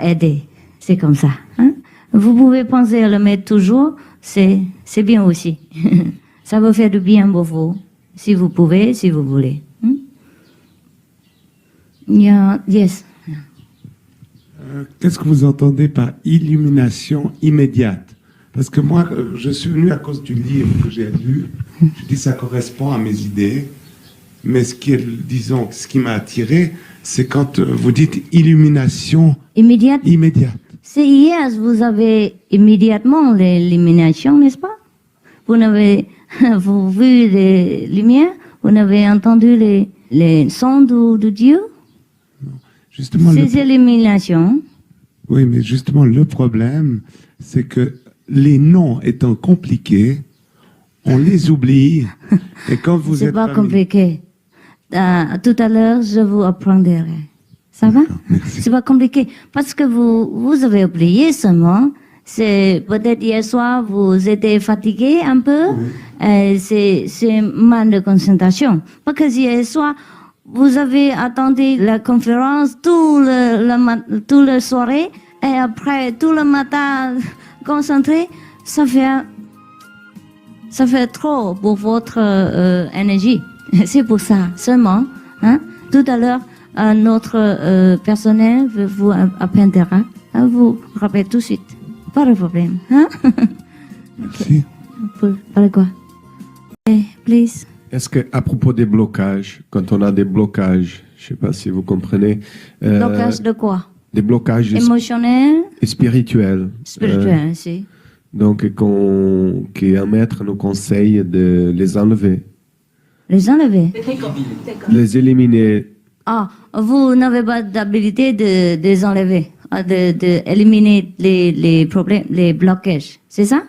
aider. C'est comme ça. Hein? Vous pouvez penser à le maître toujours, c'est bien aussi. Ça va faire du bien pour vous, si vous pouvez, si vous voulez. Yes. Qu'est-ce que vous entendez par illumination immédiate? Parce que moi, je suis venu à cause du livre que j'ai lu. Je dis ça correspond à mes idées. Mais ce qui m'a attiré, c'est quand vous dites illumination immédiate. C'est hier, vous avez immédiatement l'illumination, n'est-ce pas? Vous n'avez vous vu les lumières? Vous n'avez entendu les sons de Dieu? Justement, c'est l'illumination. Oui, mais justement, le problème, c'est que les noms étant compliqués, on les oublie. Et quand vous êtes... C'est pas compliqué. Tout à l'heure, je vous apprendrai. Ça va? C'est pas compliqué. Parce que vous avez oublié seulement. C'est peut-être hier soir, vous étiez fatigué un peu. C'est manque de concentration. Parce que hier soir, vous avez attendu la conférence toute la soirée. Et après, tout le matin, concentré, ça fait trop pour votre énergie. C'est pour ça seulement. Hein? Tout à l'heure, notre personnel vous appellera. Vous rappelez tout de suite. Pas de problème. Hein? Merci. Par quoi? Please. Est-ce qu'à propos des blocages, quand on a des blocages, je ne sais pas si vous comprenez. Blocage de quoi? Des blocages émotionnels et spirituels. Spirituels, si. Donc, qu'un maître nous conseille de les enlever. Les enlever? Les éliminer. Ah, vous n'avez pas d'habilité de les enlever, d'éliminer les problèmes, les blocages, c'est ça?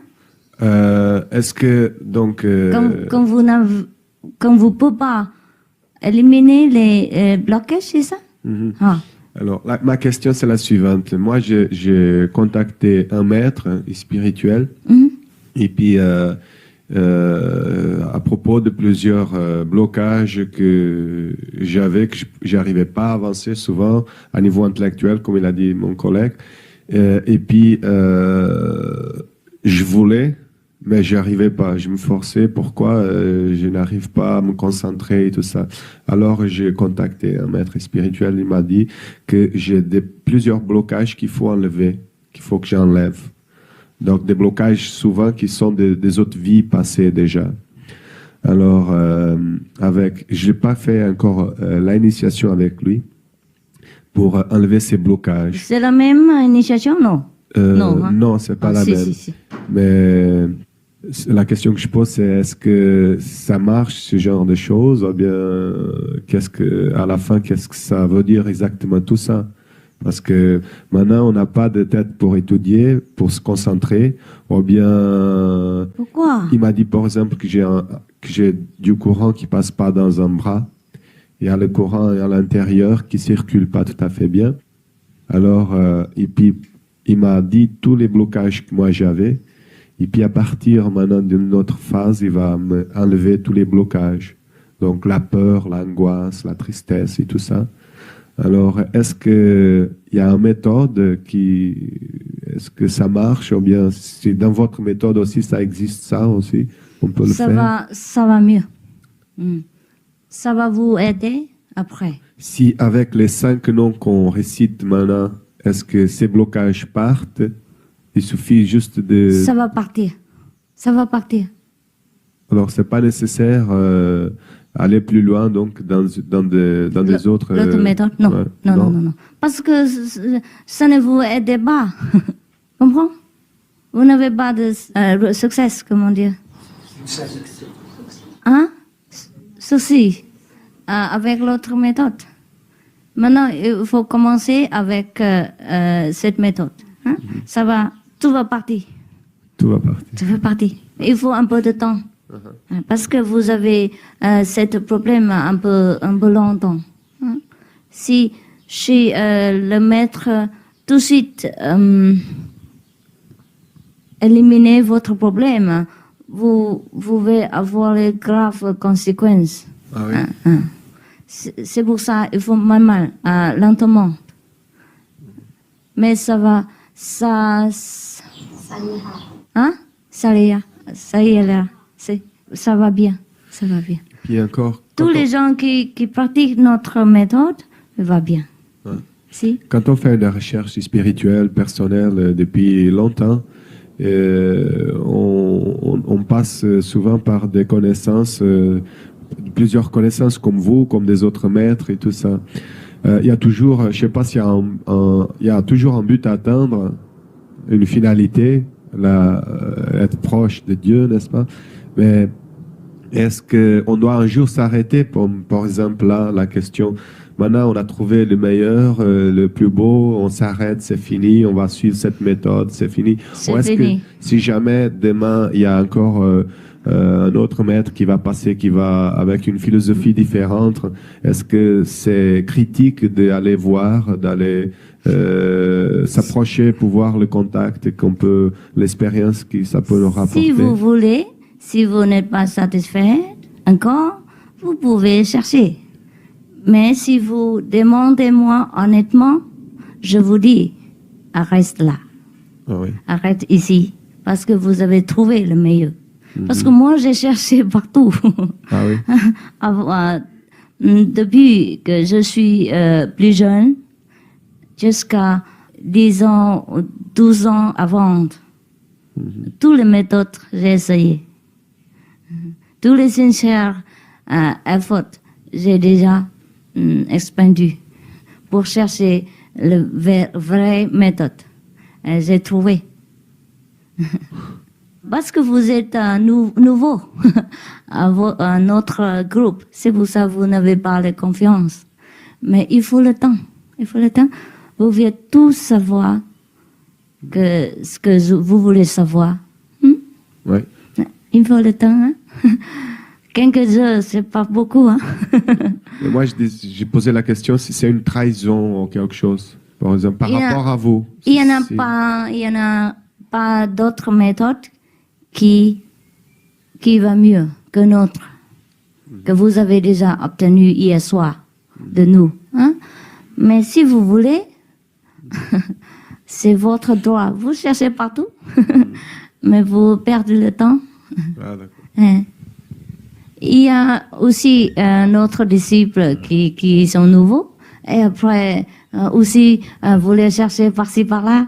Est-ce que, donc... Quand vous ne pouvez pas éliminer les blocages, c'est ça? Ah. Alors, ma question, c'est la suivante. Moi, j'ai contacté un maître spirituel, et puis à propos de plusieurs blocages que j'avais, que j'arrivais pas à avancer souvent à niveau intellectuel, comme il a dit mon collègue, et puis je voulais, mais j'y arrivais pas. Je me forçais. Pourquoi je n'arrive pas à me concentrer et tout ça. Alors j'ai contacté un maître spirituel. Il m'a dit que j'ai plusieurs blocages qu'il faut enlever, qu'il faut que j'enlève. Donc des blocages souvent qui sont des autres vies passées déjà. Alors je n'ai pas fait encore l'initiation avec lui pour enlever ces blocages. C'est la même initiation, non? Non, hein? Non, c'est pas la si, même. si. Mais la question que je pose, c'est est-ce que ça marche, ce genre de choses, ou bien à la fin, qu'est-ce que ça veut dire exactement tout ça? Parce que maintenant, on n'a pas de tête pour étudier, pour se concentrer, ou bien... Pourquoi? Il m'a dit, par exemple, que j'ai du courant qui passe pas dans un bras. Il y a le courant à l'intérieur qui circule pas tout à fait bien. Alors, et puis, il m'a dit tous les blocages que moi j'avais. Et puis, à partir maintenant d'une autre phase, il va me enlever tous les blocages. Donc, la peur, l'angoisse, la tristesse et tout ça. Alors, est-ce qu'il y a une méthode est-ce que ça marche, ou bien si dans votre méthode aussi, ça existe ça aussi, on peut le faire? Ça va mieux. Ça va vous aider après. Si avec les 5 noms qu'on récite maintenant, est-ce que ces blocages partent? Il suffit juste de... Ça va partir. Ça va partir. Alors, c'est pas nécessaire aller plus loin, donc, dans des autres... L'autre méthode? Non. Ouais, non. Parce que ça ne vous aide pas. Comprends? Vous n'avez pas de succès, comment dire? Hein? Ceci, avec l'autre méthode. Maintenant, il faut commencer avec cette méthode. Hein? Ça va, tout va partir. Tout va partir. Tout va partir. Il faut un peu de temps. Parce que vous avez ce problème un peu longtemps. Hein? Si chez le maître, tout de suite, éliminer votre problème, vous pouvez avoir les graves conséquences. Ah oui. C'est pour ça qu'il faut mal, lentement. Mais ça va, ça va bien, ça va bien. Puis encore, Tous les gens qui pratiquent notre méthode, va bien. Ouais. Si? Quand on fait une recherche spirituelle, personnelle, depuis longtemps, on passe souvent par des connaissances, plusieurs connaissances comme vous, comme des autres maîtres et tout ça. Il y a toujours, je sais pas s'il y a il y a toujours un but à atteindre, une finalité, être proche de Dieu, n'est-ce pas? Mais est-ce qu'on doit un jour s'arrêter, par exemple, là, la question, maintenant on a trouvé le meilleur, le plus beau, on s'arrête, c'est fini, on va suivre cette méthode, c'est fini. C'est Ou est-ce fini. que si jamais demain il y a encore un autre maître qui va passer, qui va avec une philosophie différente, est-ce que c'est critique d'aller voir, d'aller s'approcher pour voir le contact qu'on peut, l'expérience que ça peut nous rapporter? Si vous voulez, si vous n'êtes pas satisfait encore, vous pouvez chercher. Mais si vous demandez-moi honnêtement, je vous dis, arrête là. Ah oui. Arrête ici. Parce que vous avez trouvé le meilleur. Parce que moi, j'ai cherché partout. Ah oui. Depuis que je suis plus jeune, jusqu'à 10 ans, 12 ans avant, toutes les méthodes, j'ai essayé. Tous les sincères efforts, j'ai déjà expandu pour chercher la vraie méthode. J'ai trouvé. Parce que vous êtes nouveau à notre groupe. C'est pour ça que vous n'avez pas la confiance. Mais il faut le temps. Il faut le temps. Vous devez tout savoir ce que vous voulez savoir. Oui. Il faut le temps. Hein? Quelques heures, c'est pas beaucoup. Hein? Mais moi, j'ai posé la question si c'est une trahison ou quelque chose, par exemple, par rapport à vous. Il y en a pas d'autres méthodes qui va mieux que notre, que vous avez déjà obtenu hier soir de nous. Hein? Mais si vous voulez, c'est votre droit. Vous cherchez partout, mais vous perdez le temps. Ah, d'accord. Il y a aussi notre disciple qui sont nouveaux. Et après, aussi, vous les cherchez par-ci, par-là.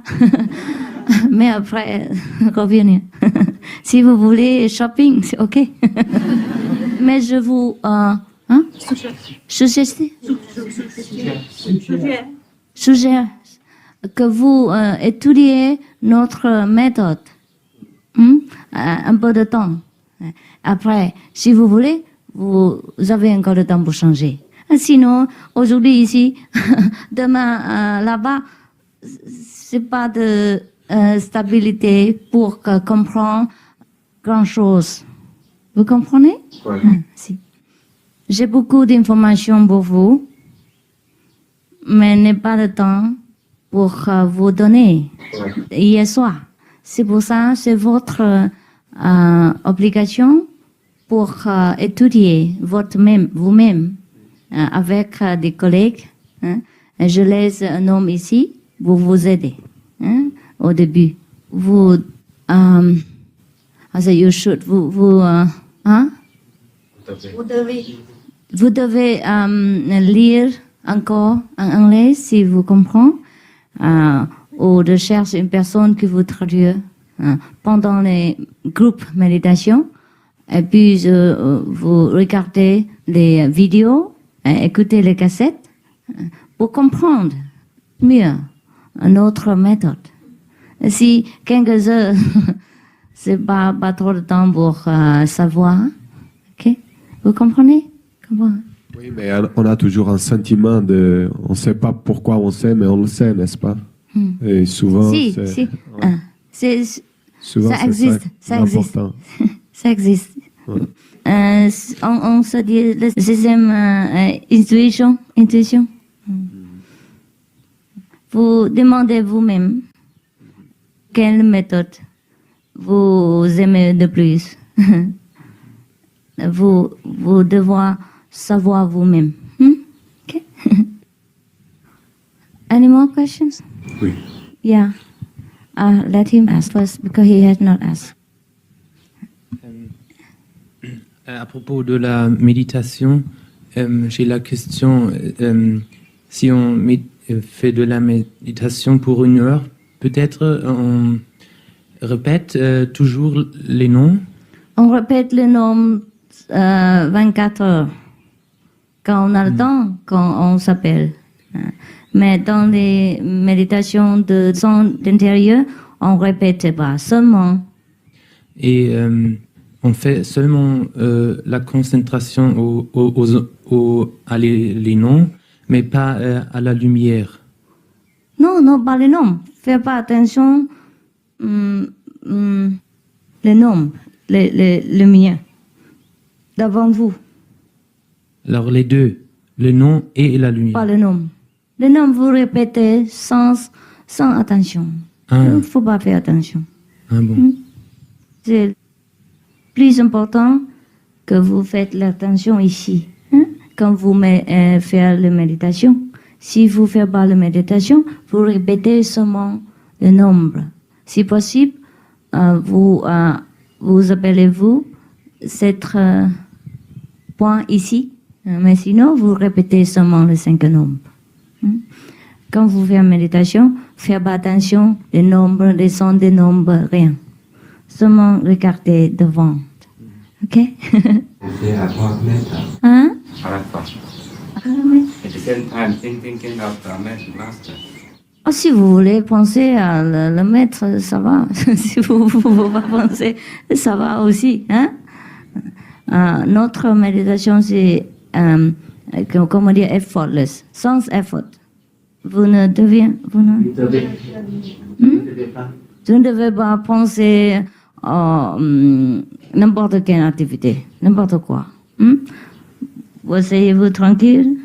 Mais après, revenez. Si vous voulez shopping, c'est OK. Mais je vous... suggère que vous étudiez notre méthode. Un peu de temps. Après, si vous voulez, vous avez encore le temps pour changer. Sinon, aujourd'hui ici, demain là-bas, c'est pas de stabilité pour comprendre grand-chose. Vous comprenez? Si. J'ai beaucoup d'informations pour vous, mais n'ai pas de temps pour vous donner hier soir. C'est pour ça, c'est votre obligation pour étudier vous-même avec des collègues. Je laisse un homme ici pour vous aider au début. Vous devez lire encore en anglais si vous comprenez, ou de chercher une personne qui vous traduit pendant les groupes méditation. Et puis vous regardez les vidéos, écoutez les cassettes pour comprendre mieux notre méthode. Si quelques heures, c'est pas trop de temps pour savoir. Ok? Vous comprenez? Oui, mais on a toujours un sentiment de... On ne sait pas pourquoi on sait, mais on le sait, n'est-ce pas? Et souvent, souvent, ça existe. Ça existe. Ça existe. Ouais. On se dit le sixième intuition. Vous demandez vous-même quelle méthode vous aimez de plus. vous devez savoir vous-même. Okay. Any more questions? Oui. Yeah. Let him ask first because he has not asked. À propos de la méditation, j'ai la question, si on fait de la méditation pour 1 heure, peut-être on répète toujours les noms? On répète les noms 24 heures. Quand on a le temps, quand on s'appelle. Mais dans les méditations de son intérieur, on ne répète pas, seulement. Et on fait seulement la concentration à les noms, mais pas à la lumière. Non, pas les noms. Faites pas attention les noms, les lumières, devant vous. Alors les deux, le nom et la lumière. Pas le nom. Le nom, vous répétez sans attention. Il ne faut pas faire attention. Bon. C'est plus important que vous faites l'attention ici, quand vous faites la méditation. Si vous ne faites pas la méditation, vous répétez seulement le nombre. Si possible, vous appelez-vous cet point ici, mais sinon, vous répétez seulement les 5 nombres. Quand vous faites la méditation, faites pas attention des nombres, des sons, des nombres, rien. Seulement regardez devant. Ok? They are not metta. Arapa. At the same time, thinking of the master. Oh, si vous voulez penser à le maître, ça va. Si vous ne pouvez pas penser, ça va aussi. Notre méditation, c'est, comment dire, effortless, sans effort. Vous ne devez pas penser à n'importe quelle activité, n'importe quoi. Vous asseyez-vous tranquille,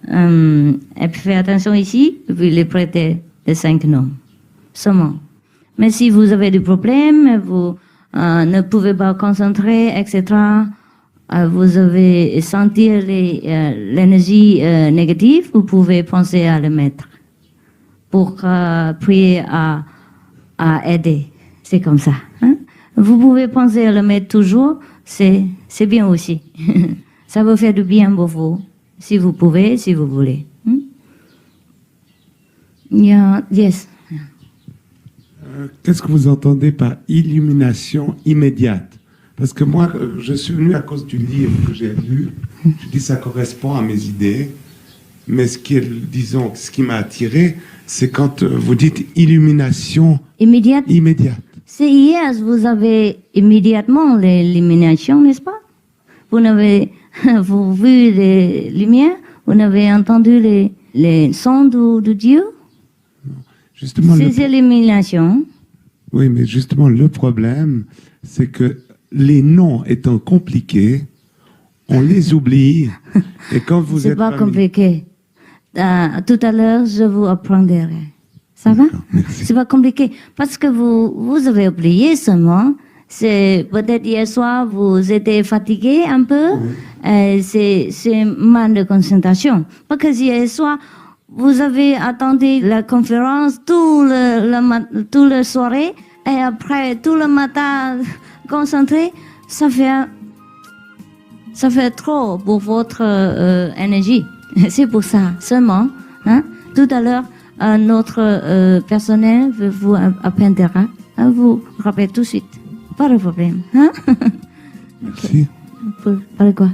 et puis faites attention ici, et puis les prêtez les 5 noms, seulement. Mais si vous avez des problèmes, vous ne pouvez pas concentrer, etc., vous avez senti l'énergie négative, vous pouvez penser à le mettre pour prier à aider. C'est comme ça. Vous pouvez penser à le mettre toujours, c'est bien aussi. Ça va faire du bien pour vous, si vous pouvez, si vous voulez. Yes. Qu'est-ce que vous entendez par illumination immédiate? Parce que moi, je suis venu à cause du livre que j'ai lu. Je dis ça correspond à mes idées. Mais disons, ce qui m'a attiré, c'est quand vous dites illumination Immédiate. immédiate. C'est hier, vous avez immédiatement l'élimination, n'est-ce pas? Vous n'avez vous vu les lumières, vous n'avez entendu les sons de Dieu. Justement, Ces éliminations. oui, mais justement, le problème, c'est que les noms étant compliqués, on les oublie. Et quand vous C'est êtes pas compliqué. Tout à l'heure, je vous apprendrai. Ça va? C'est pas compliqué. Parce que vous avez oublié seulement. C'est peut-être hier soir, vous étiez fatigué un peu. C'est manque de concentration. Parce que hier soir, vous avez attendu la conférence toute la soirée. Et après, tout le matin, concentré. Ça fait trop pour votre énergie. C'est pour ça seulement. Hein? Tout à l'heure, notre personnel vous appellera. Vous rappelez tout de suite. Pas de problème. Hein? Merci. Par quoi?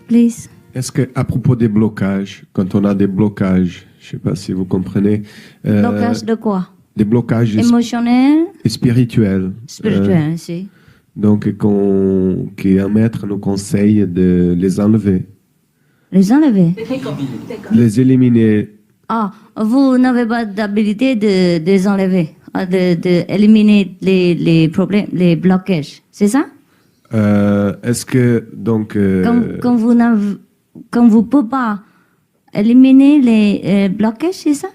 Please. Est-ce qu'à propos des blocages, quand on a des blocages, je ne sais pas si vous comprenez. Blocage de quoi? Des blocages émotionnels et spirituels. Spirituels, si. Donc, qu'un maître nous conseille de les enlever. Les enlever? Les éliminer. Ah, vous n'avez pas d'habilité de les enlever, d'éliminer les problèmes, les blocages, c'est ça? Est-ce que, donc... Quand vous ne pouvez pas éliminer les blocages, c'est ça?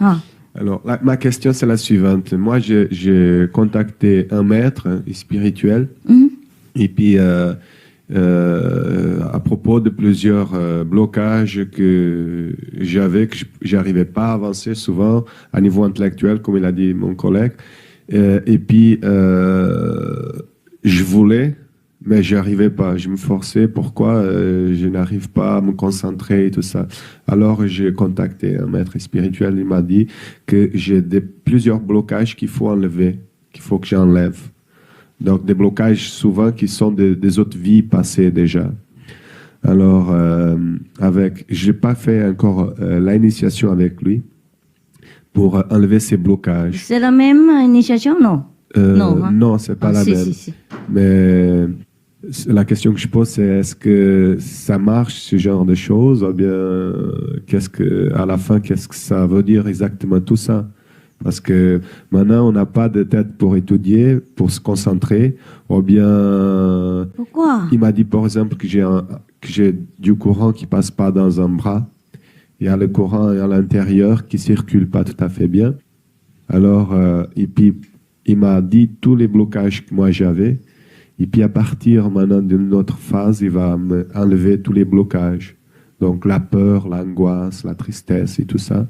Ah. Alors, ma question, c'est la suivante. Moi, j'ai contacté un maître spirituel, et puis à propos de plusieurs blocages que j'avais, que j'arrivais pas à avancer souvent à niveau intellectuel, comme il a dit mon collègue, et puis je voulais, mais j'arrivais pas. Je me forçais. Pourquoi je n'arrive pas à me concentrer et tout ça. Alors j'ai contacté un maître spirituel. Il m'a dit que j'ai plusieurs blocages qu'il faut enlever, qu'il faut que j'enlève. Donc des blocages souvent qui sont des autres vies passées déjà. Alors j'ai pas fait encore l'initiation avec lui pour enlever ces blocages. C'est la même initiation, non? Non, hein? Non, c'est pas la même. Si. Mais la question que je pose, c'est est-ce que ça marche, ce genre de choses, ou bien à la fin, qu'est-ce que ça veut dire exactement tout ça? Parce que maintenant, on n'a pas de tête pour étudier, pour se concentrer, ou bien... Pourquoi? Il m'a dit, par exemple, que j'ai du courant qui passe pas dans un bras. Il y a le courant à l'intérieur qui circule pas tout à fait bien. Alors, et puis, il m'a dit tous les blocages que moi j'avais. Et puis à partir maintenant d'une autre phase, il va me enlever tous les blocages. Donc la peur, l'angoisse, la tristesse et tout ça.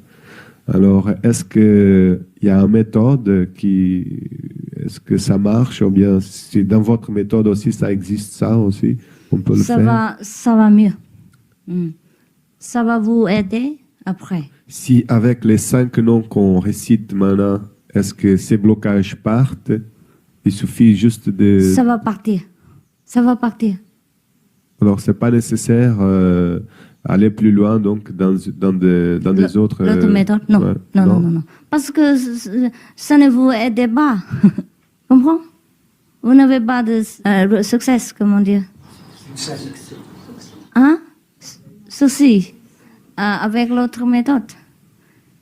Alors est-ce qu'il y a une méthode est-ce que ça marche, ou bien si dans votre méthode aussi ça existe ça aussi, on peut le faire? Ça va mieux. Ça va vous aider après. Si avec les 5 noms qu'on récite maintenant, est-ce que ces blocages partent? Il suffit juste de... Ça va partir. Ça va partir. Alors, c'est pas nécessaire aller plus loin, donc, dans des autres... L'autre méthode, non. Ouais, non. Parce que ça ne vous aide pas. Comprends? Vous n'avez pas de succès, comment dire? Hein? Ceci, avec l'autre méthode.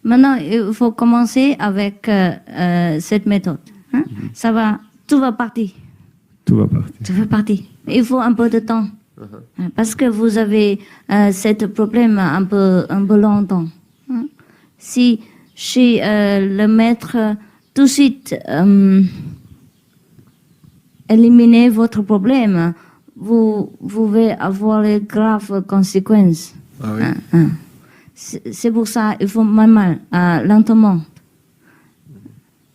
Maintenant, il faut commencer avec cette méthode. Hein? Tout va partir. Tout va partir. Tout va partir. Il faut un peu de temps. Parce que vous avez ce problème un peu longtemps. Hein? Si chez le maître, tout de suite, éliminer votre problème, vous pouvez avoir les graves conséquences. Ah oui. C'est pour ça il faut mal, lentement.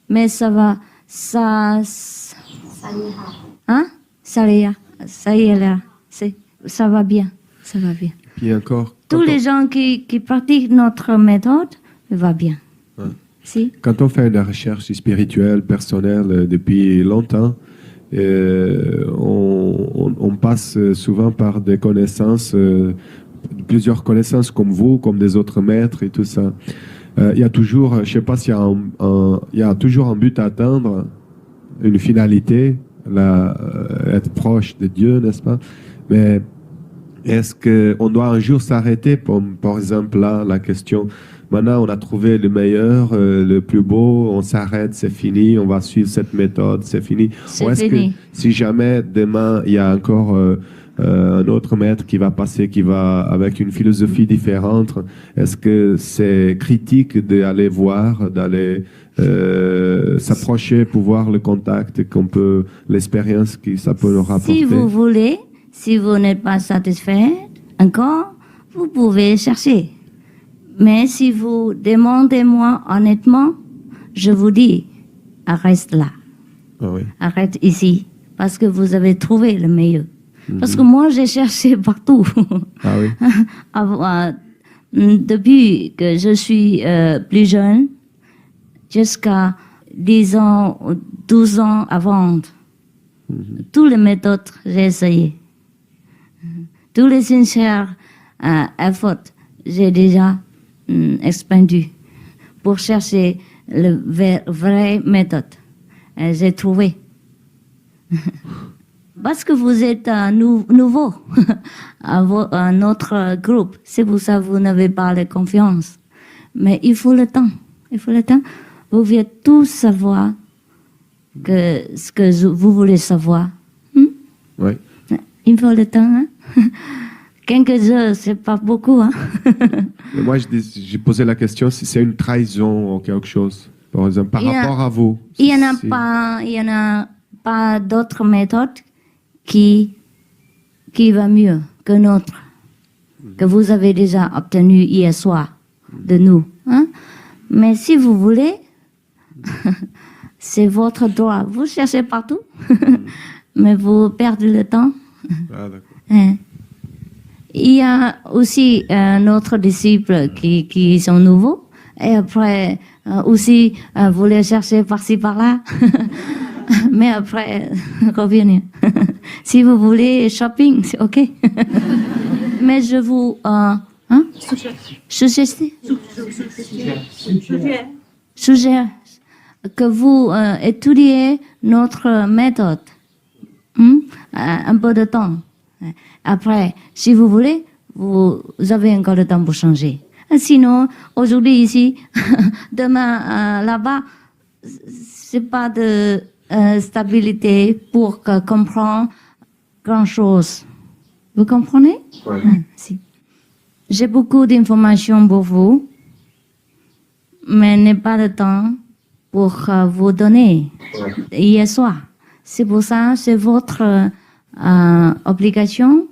Mais ça va, ça va bien, ça va bien. Puis encore, Tous les gens qui pratiquent notre méthode, va bien. Ouais. Si? Quand on fait de la recherche spirituelle, personnelle, depuis longtemps, on passe souvent par des connaissances plusieurs connaissances comme vous, comme des autres maîtres et tout ça. Il y a toujours, je sais pas s'il y a il y a toujours un but à atteindre, une finalité, être proche de Dieu, n'est-ce pas? Mais est-ce qu'on doit un jour s'arrêter, par exemple là, la question, maintenant on a trouvé le meilleur, le plus beau, on s'arrête, c'est fini, on va suivre cette méthode, c'est fini. Ou est-ce que si jamais demain il y a encore un autre maître qui va passer, qui va avec une philosophie différente, est-ce que c'est critique d'aller voir, d'aller s'approcher pour voir le contact, l'expérience que ça peut nous rapporter? Si vous voulez, si vous n'êtes pas satisfait encore, vous pouvez chercher. Mais si vous demandez-moi honnêtement, je vous dis, arrête là. Ah oui. Arrête ici, parce que vous avez trouvé le meilleur. Parce que moi, j'ai cherché partout. Ah oui. Depuis que je suis plus jeune, jusqu'à 10 ans, 12 ans avant, toutes les méthodes, j'ai essayé. Tous les sincères efforts, j'ai déjà expandu pour chercher la vraie méthode. J'ai trouvé. Parce que vous êtes nouveau à notre groupe. C'est pour ça que vous n'avez pas de confiance. Mais il faut le temps. Il faut le temps. Vous devez tout savoir ce que vous voulez savoir. Oui. Il faut le temps. Hein? 15 heures, c'est pas beaucoup. Hein? Moi, j'ai posé la question si c'est une trahison ou quelque chose, par exemple, par rapport à vous. Il y en a pas d'autres méthodes qui va mieux que notre, que vous avez déjà obtenu hier soir de nous. Hein? Mais si vous voulez, c'est votre droit. Vous cherchez partout, mais vous perdez le temps. Ah, d'accord. Il y a aussi notre disciple qui sont nouveaux. Et après, aussi, vous les cherchez par-ci, par-là. Mais après, revenez. Si vous voulez shopping, c'est OK. Mais je vous... suggère que vous étudiez notre méthode. Un peu de temps. Après, si vous voulez, vous avez encore le temps pour changer. Sinon, aujourd'hui ici, demain là-bas, c'est pas de stabilité pour comprendre grand-chose. Vous comprenez? Oui. Si. J'ai beaucoup d'informations pour vous, mais n'ai pas de temps pour vous donner hier soir. C'est pour ça, c'est votre obligation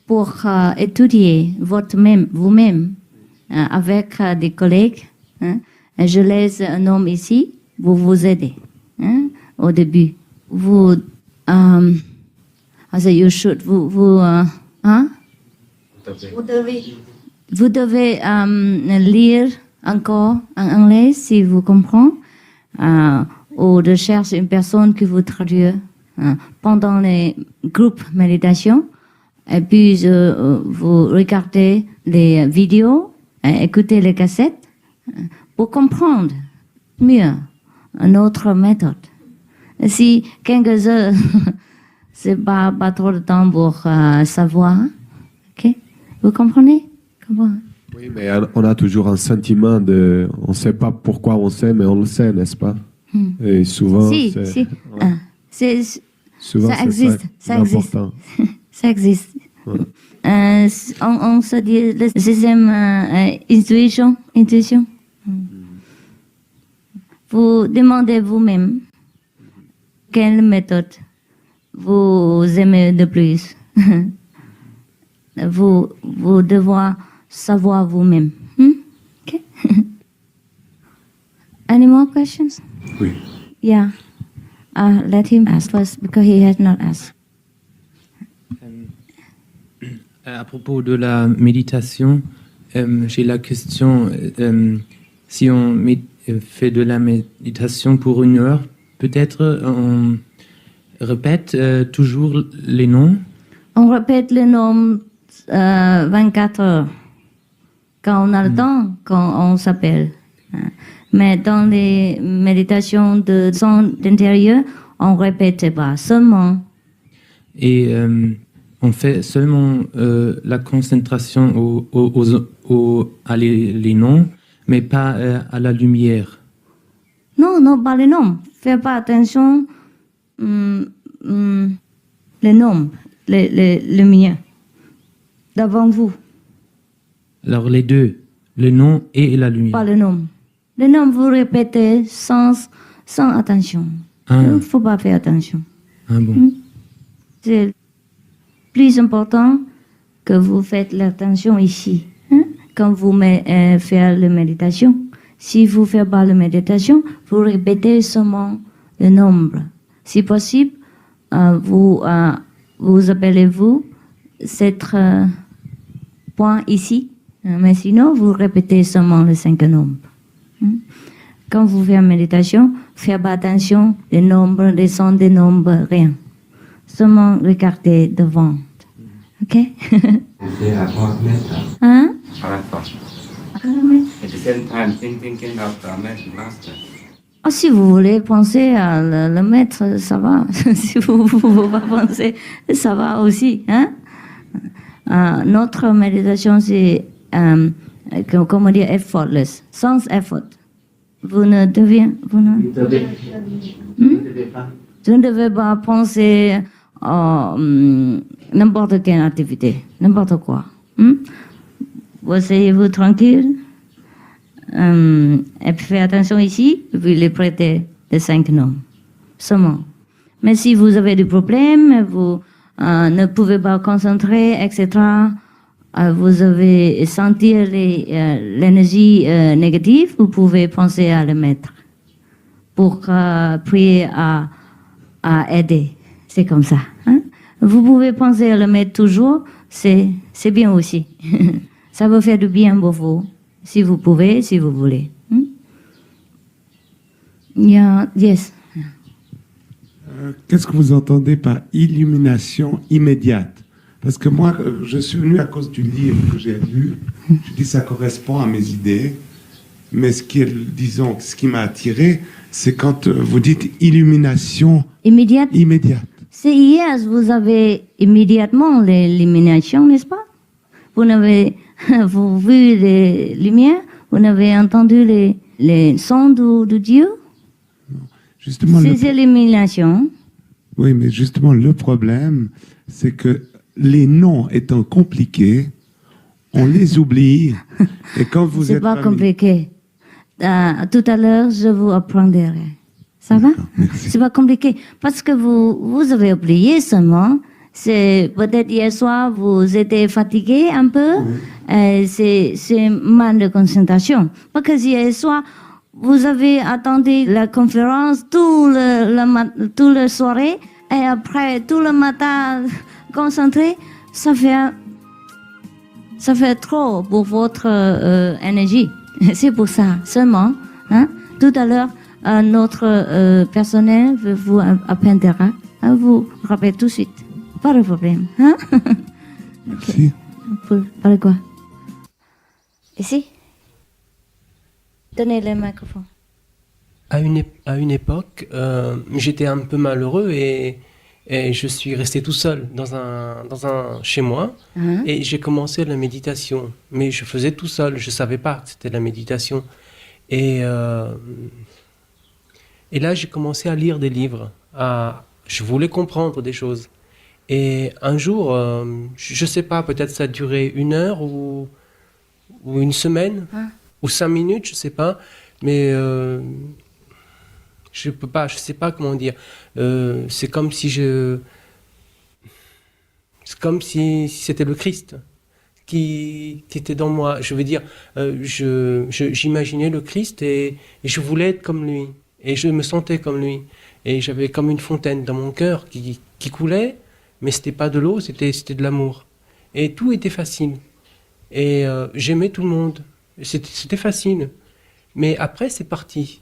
pour étudier vous-même avec des collègues. Hein. Je laisse un homme ici pour vous aider. Hein, au début, vous devez lire encore en anglais si vous comprenez, ou de chercher une personne qui vous traduit pendant les groupes méditation. Et puis vous regardez les vidéos, écoutez les cassettes pour comprendre mieux notre méthode. Si 15 heures, c'est pas trop de temps pour savoir. Ok? Vous comprenez? Oui, mais on a toujours un sentiment de... On ne sait pas pourquoi on sait, mais on le sait, n'est-ce pas? Et souvent, souvent, ça existe. Ça existe. Ça existe. Ouais. On se dit le sixième intuition. Vous demandez vous-même quelle méthode vous aimez de plus. vous devez savoir vous-même. Okay. Any more questions? Oui. Yeah. Let him ask first because he has not asked. À propos de la méditation, j'ai la question, si on fait de la méditation pour 1 heure, peut-être on répète toujours les noms? On répète les noms 24 heures. Quand on a le temps, quand on s'appelle. Mais dans les méditations de son intérieur, on ne répète pas, seulement. Et on fait seulement la concentration à les noms, mais pas à la lumière. Non, pas les noms. Faites pas attention les noms, les lumières, devant vous. Alors les deux, le nom et la lumière. Pas le nom. Le nom, vous répétez sans attention. Il ne faut pas faire attention. Ah bon. C'est plus important que vous faites l'attention ici, quand vous faites la méditation. Si vous ne faites pas la méditation, vous répétez seulement le nombre. Si possible, vous appelez-vous cet point ici, mais sinon, vous répétez seulement les 5 nombres. Quand vous faites la méditation, faites pas attention des nombres, des sons des nombres, rien. Seulement regardez devant. OK? Hein? At the same time, thinking of the master. Oh, si vous voulez penser à le maître, ça va. Si vous ne pouvez pas penser, ça va aussi. Hein? Notre méditation, c'est, comment dire, effortless, sans effort. Vous ne devez pas penser à n'importe quelle activité, n'importe quoi. Vous asseyez-vous tranquille. Et puis faites attention ici, et puis les prêtez les 5 noms, seulement. Mais si vous avez des problèmes, vous ne pouvez pas concentrer, etc., vous avez senti l'énergie négative, vous pouvez penser à le maître pour prier à aider. C'est comme ça. Hein? Vous pouvez penser à le maître toujours, c'est bien aussi. Ça va faire du bien pour vous. Si vous pouvez, si vous voulez. Yes. Qu'est-ce que vous entendez par illumination immédiate? Parce que moi, je suis venu à cause du livre que j'ai lu. Je dis ça correspond à mes idées. Mais ce qui m'a attiré, c'est quand vous dites illumination immédiate. C'est hier, vous avez immédiatement l'illumination, n'est-ce pas? Vous n'avez vous vu les lumières, vous n'avez entendu les sons de Dieu. Justement, c'est l'illumination. Oui, mais justement, le problème, c'est que les noms étant compliqués, on les oublie. Et quand vous êtes... C'est pas compliqué. Tout à l'heure, je vous apprendrai. Ça va? C'est pas compliqué. Parce que vous avez oublié seulement. C'est peut-être hier soir, vous étiez fatigué un peu. C'est manque de concentration. Parce que hier soir, vous avez attendu la conférence toute la soirée et après tout le matin concentré, ça fait trop pour votre énergie. C'est pour ça seulement. Hein? Tout à l'heure, notre personnel vous appellera. Vous rappelez tout de suite. Pas de problème. Hein? Merci. Parlez quoi? Ici? Donnez le microphone. À une époque, j'étais un peu malheureux et je suis resté tout seul chez moi et j'ai commencé la méditation. Mais je faisais tout seul, je ne savais pas que c'était la méditation. Et là, j'ai commencé à lire des livres. Je voulais comprendre des choses. Et un jour, je ne sais pas, peut-être ça a duré 1 heure ou 1 semaine ou 5 minutes, je ne sais pas. Mais je ne sais pas comment dire. C'est comme si c'était le Christ qui était dans moi. Je veux dire, j'imaginais le Christ et je voulais être comme lui. Et je me sentais comme lui. Et j'avais comme une fontaine dans mon cœur qui coulait, mais ce n'était pas de l'eau, c'était de l'amour. Et tout était facile. Et j'aimais tout le monde. C'était facile. Mais après, c'est parti.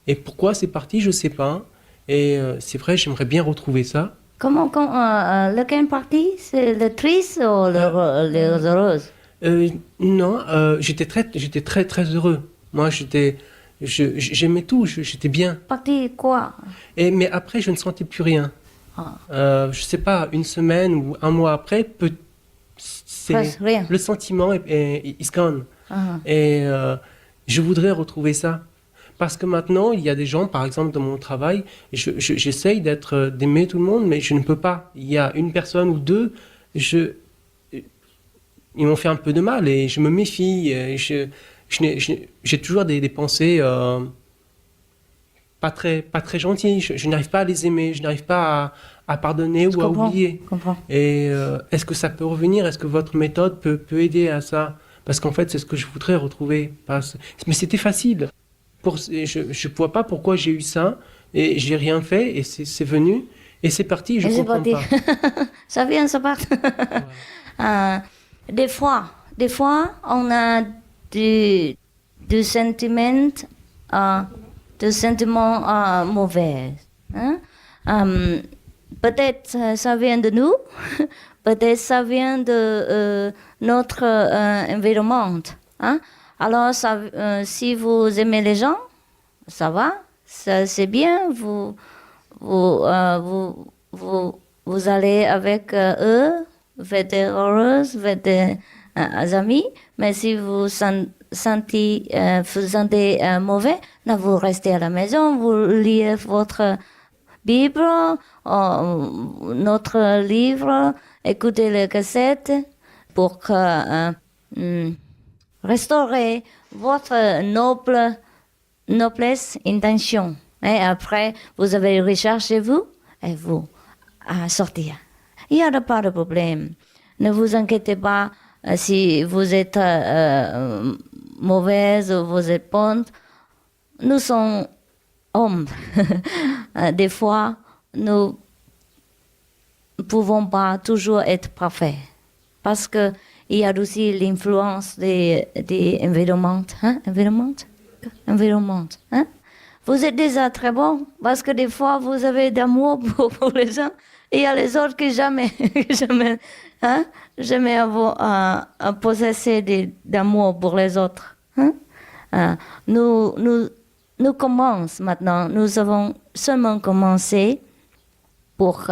Et pourquoi c'est parti, je ne sais pas. Et c'est vrai, j'aimerais bien retrouver ça. Lequel parti? C'est le triste ou le heureuse? Non, j'étais très très heureux. Moi, j'aimais tout, j'étais bien. Parti quoi? Mais après, je ne sentais plus rien. Je sais pas, une semaine ou un mois après, rien. Le sentiment is gone. Et je voudrais retrouver ça. Parce que maintenant, il y a des gens, par exemple, dans mon travail, j'essaye d'aimer tout le monde, mais je ne peux pas. Il y a une personne ou deux, ils m'ont fait un peu de mal et je me méfie. Et j'ai toujours des pensées pas très gentilles. Je n'arrive pas à les aimer, je n'arrive pas à pardonner ou à oublier. Et est-ce que ça peut revenir? Est-ce que votre méthode peut aider à ça? Parce qu'en fait, c'est ce que je voudrais retrouver. Mais c'était facile. Je ne vois pas pourquoi j'ai eu ça et j'ai rien fait et c'est venu et c'est parti. Je comprends pas. Ça vient, ça part. Des fois, on a des sentiments mauvais. Hein? Peut-être ça vient de nous, peut-être ça vient de notre environnement. Hein? Alors, si vous aimez les gens, ça va, c'est bien, vous allez avec eux, vous êtes heureuse, vous êtes amis, mais si vous sentez mauvais, là, vous restez à la maison, vous lisez votre Bible, notre livre, écoutez les cassettes pour restaurer votre noblesse intention. Et après, vous avez recherché vous et vous sortir. Il n'y a pas de problème. Ne vous inquiétez pas si vous êtes mauvaise ou vous êtes bonne. Nous sommes hommes. Des fois, nous ne pouvons pas toujours être parfaits. Parce que il y a aussi l'influence des environnements. Environnement. Hein? Vous êtes déjà très bon parce que des fois, vous avez d'amour pour les gens. Et il y a les autres qui jamais avoir possessé d'amour pour les autres. Hein? Nous commençons maintenant. Nous avons seulement commencé pour,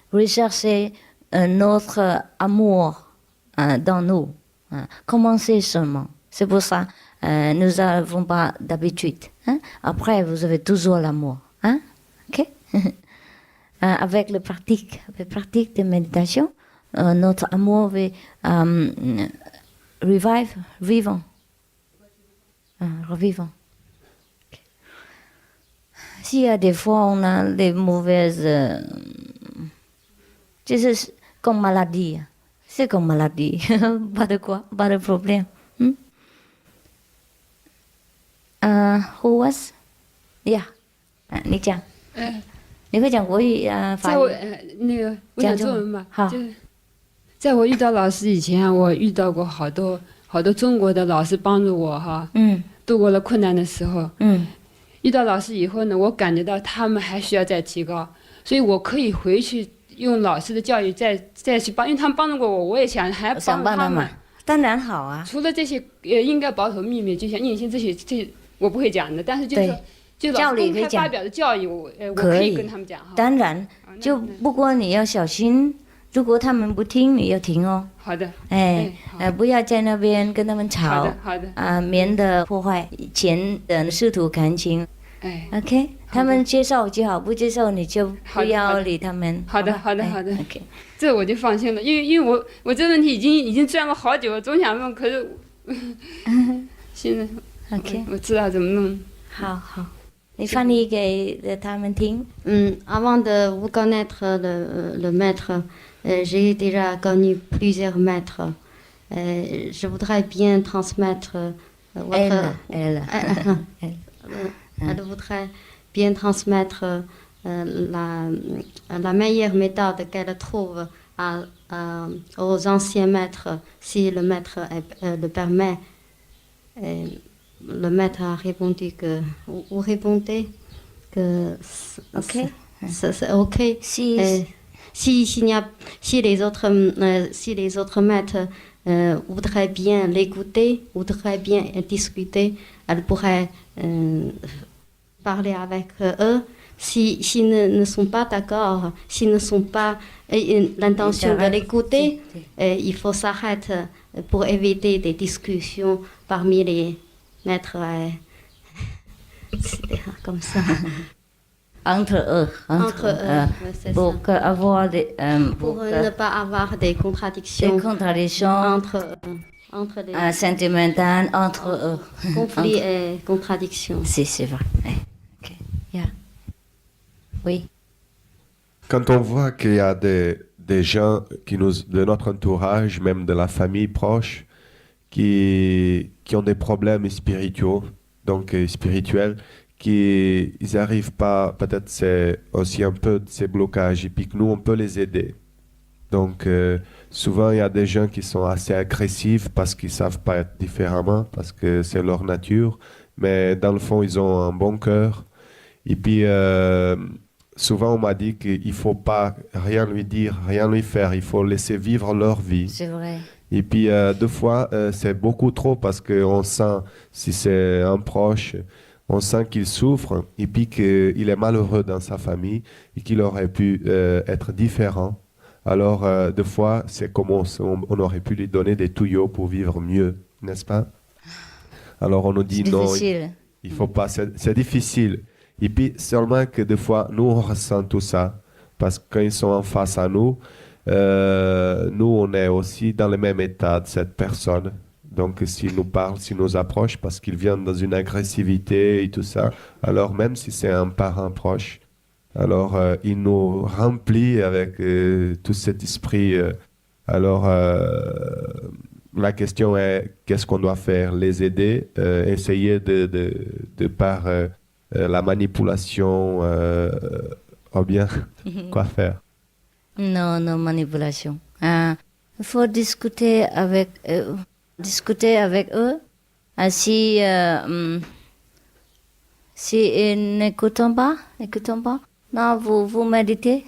rechercher notre amour dans nous. Commencez seulement. C'est pour ça nous n'avons pas d'habitude. Hein? Après, vous avez toujours l'amour. Hein? OK? Avec la pratique de méditation, notre amour va revivant. Revivant. Okay. S'il y a des fois, on a des mauvaises... c'est comme maladie. C'est comme maladie. Pas de quoi, pas de problème. Who was? Yeah. 你讲。你会讲国语法语？我讲中文吧。好。在我遇到老师以前，我遇到过好多中国的老师帮助我哈。度过了困难的时候。遇到老师以后呢，我感觉到他们还需要再提高，所以我可以回去用老师的教育再去帮，因为他们帮助过我，我也想还帮助他们。当然好啊。除了这些应该保守秘密，就像印心这些我不会讲的，但是就是说。就老师公开发表的教育，我可以跟他们讲哈。当然，就不过你要小心，如果他们不听，你要停哦。好的。不要在那边跟他们吵。好的。免得破坏前的师徒感情。OK， 他们接受就好，不接受你就不要理他们。好的。OK， 这我就放心了，因为我这问题已经钻了好久了，总想问，可是现在 OK， 我知道怎么弄。好。Avant de vous connaître le maître, j'ai déjà connu plusieurs maîtres. Je voudrais bien transmettre votre... Elle voudrait bien transmettre la meilleure méthode qu'elle trouve aux anciens maîtres, si le maître le permet. le maître a répondu que vous répondez que Ok. c'est ok. Si, Si les autres maîtres voudraient bien l'écouter, voudraient bien discuter, elle pourrait parler avec eux. S'ils ne sont pas d'accord, s'ils ne sont pas l'intention de l'écouter, il faut s'arrêter pour éviter des discussions parmi les maîtres, etc. Comme ça. entre eux. Ouais, c'est pour ça. avoir des... Pour ne pas avoir des contradictions, des contradictions entre les sentimentales entre eux. conflits et contradictions. Si, c'est vrai. Ok. Yeah. Oui. Quand on voit qu'il y a des gens de notre entourage, même de la famille proche, qui ont des problèmes spirituels, ils n'arrivent pas, peut-être c'est aussi un peu de ces blocages, et puis que nous, on peut les aider. Donc, souvent, il y a des gens qui sont assez agressifs parce qu'ils ne savent pas être différemment, parce que c'est leur nature, mais dans le fond, ils ont un bon cœur. Et puis, souvent, on m'a dit qu'il ne faut pas rien lui dire, rien lui faire, il faut laisser vivre leur vie. C'est vrai. Et puis, deux fois, c'est beaucoup trop parce qu'on sent, si c'est un proche, on sent qu'il souffre et puis qu'il est malheureux dans sa famille et qu'il aurait pu être différent. Alors, deux fois, c'est comme on aurait pu lui donner des tuyaux pour vivre mieux, n'est-ce pas? Alors, on nous dit non, il faut pas, c'est difficile. Et puis, seulement que des fois, nous, on ressent tout ça. Parce que quand ils sont en face à nous, nous, on est aussi dans le même état de cette personne. Donc, s'ils nous parlent, s'ils nous approchent, parce qu'ils viennent dans une agressivité et tout ça, alors même si c'est un parent proche, alors il nous remplit avec tout cet esprit. Alors, la question est, qu'est-ce qu'on doit faire? Les aider, essayer de par la manipulation, ou bien quoi faire? Non, manipulation. Il faut discuter avec eux. Si ils n'écoutent pas, non, vous méditez.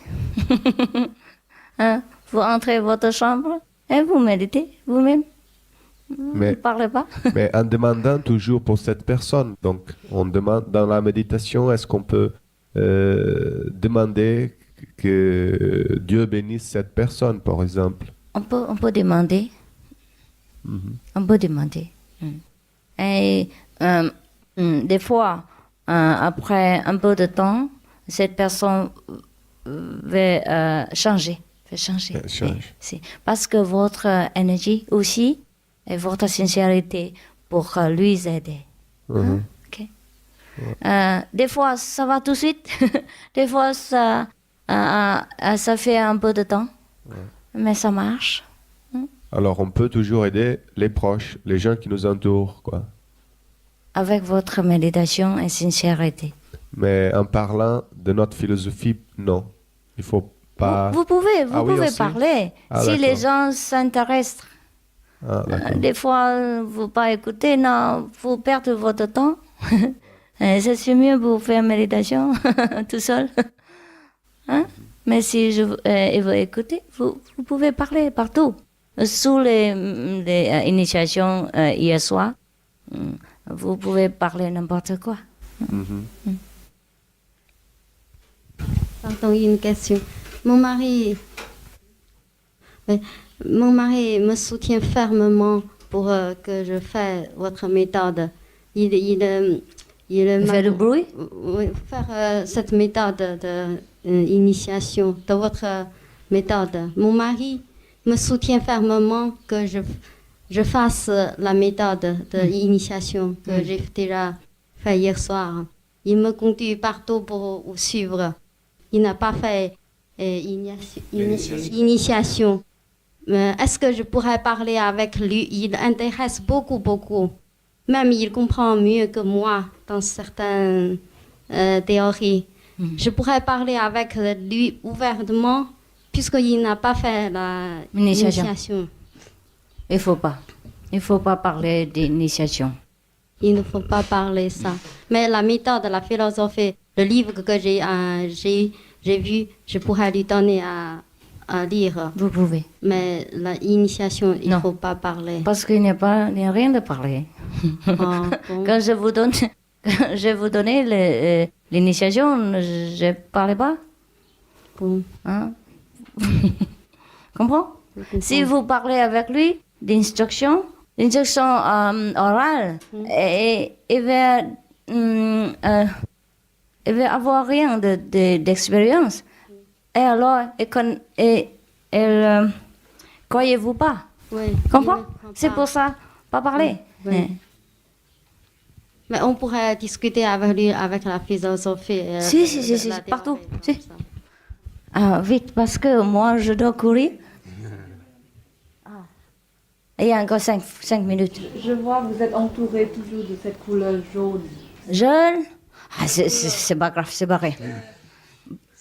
Vous entrez dans votre chambre et vous méditez vous-même. Vous ne parlez pas. Mais en demandant toujours pour cette personne. Donc, on demande dans la méditation, est-ce qu'on peut demander que Dieu bénisse cette personne, par exemple? On peut demander. On peut demander. Et des fois, après un peu de temps, cette personne va changer. Parce que votre énergie aussi et votre sincérité pour lui aider. Okay. Des fois, ça va tout de suite. Des fois, ça fait un peu de temps. Mais ça marche. Alors, on peut toujours aider les proches, les gens qui nous entourent, quoi. Avec votre méditation et sincérité. Mais en parlant de notre philosophie, non. Il faut pas... Vous pouvez aussi parler. Si les gens s'intéressent. Des fois, vous pas écouter, non, vous perdez votre temps. C'est mieux pour faire méditation tout seul. Mais si il veut écouter, vous pouvez parler partout. Sous les initiations hier soir, vous pouvez parler n'importe quoi. Pardon, une question. Mon mari me soutient fermement pour que je fasse votre méthode. Il fait du bruit? Faire cette méthode d'initiation, de votre méthode. Mon mari me soutient fermement que je fasse la méthode d'initiation que j'ai déjà fait hier soir. Il me conduit partout pour vous suivre. Il n'a pas fait initiation. Est-ce que je pourrais parler avec lui? Il intéresse beaucoup. Même il comprend mieux que moi dans certaines théories. Je pourrais parler avec lui ouvertement puisqu'il n'a pas fait l'initiation. Il faut pas parler d'initiation. il ne faut pas parler ça. Mais la méthode, la philosophie, le livre que j'ai vu, je pourrais lui donner à lire. Vous pouvez. Mais l'initiation, il ne faut pas parler. Parce qu'il n'y a rien de parler. Bon. Quand je vous donnais l'initiation, je ne parlais pas. Bon. Hein? Comprends? Si vous parlez avec lui l'instruction orale, il va avoir rien d'expérience. Et alors, croyez-vous pas? Oui. Comprends? C'est pour ça, pas parler. Oui. Mais on pourrait discuter avec lui, avec la philosophie. Si, partout. Si. Vite, parce que moi, je dois courir. Il y a encore 5 minutes. Je vois que vous êtes entouré toujours de cette couleur jaune. Jaune? C'est pas grave, c'est pareil.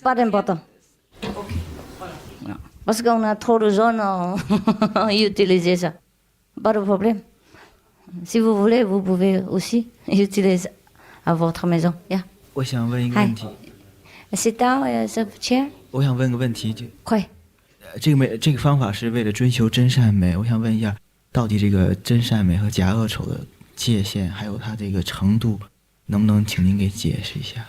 Pas d'important. Non. Parce qu'on a trop de jaune, on utilise ça. Pas de problème. Si vous voulez, vous pouvez aussi utiliser à votre maison. Yeah. 我想问一个问题。 Sit down, chair. 我想问个问题，快。这个方法是为了追求真善美。我想问一下，到底这个真善美和假恶丑的界限，还有它这个程度，能不能请您给解释一下？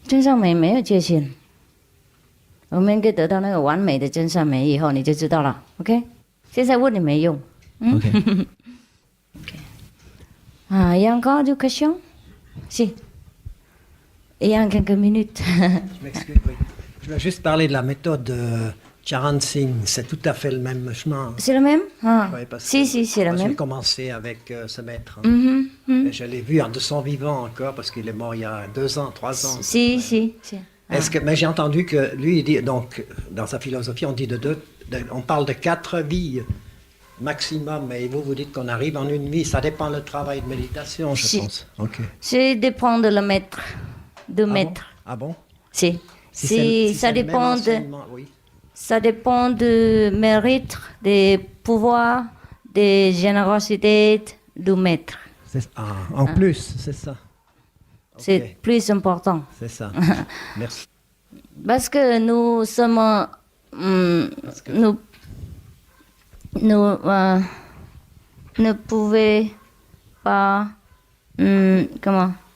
真善美没有界限，我们可以得到那个完美的真善美以后，你就知道了。OK？ 现在问你没用。OK。Il y a encore des questions? Si. Il y a quelques minutes. Je m'excuse, oui. Je vais juste parler de la méthode Charan Singh. C'est tout à fait le même chemin. C'est le même? Oui, Si, c'est le même. J'ai commencé avec ce maître. Et je l'ai vu de son vivant encore parce qu'il est mort il y a 2 ans, 3 ans. Si. Mais j'ai entendu que lui, il dit, donc, dans sa philosophie, on dit on parle de 4 vies maximum, et vous dites qu'on arrive en une vie. Ça dépend du travail de méditation, je pense. Okay. Ça dépend de le maître. Ah bon? Si ça dépend ça dépend du mérite, des pouvoirs, des générosités du maître. En plus, c'est ça. C'est plus important. C'est ça. Merci. Parce que nous sommes... Nous ne pouvons pas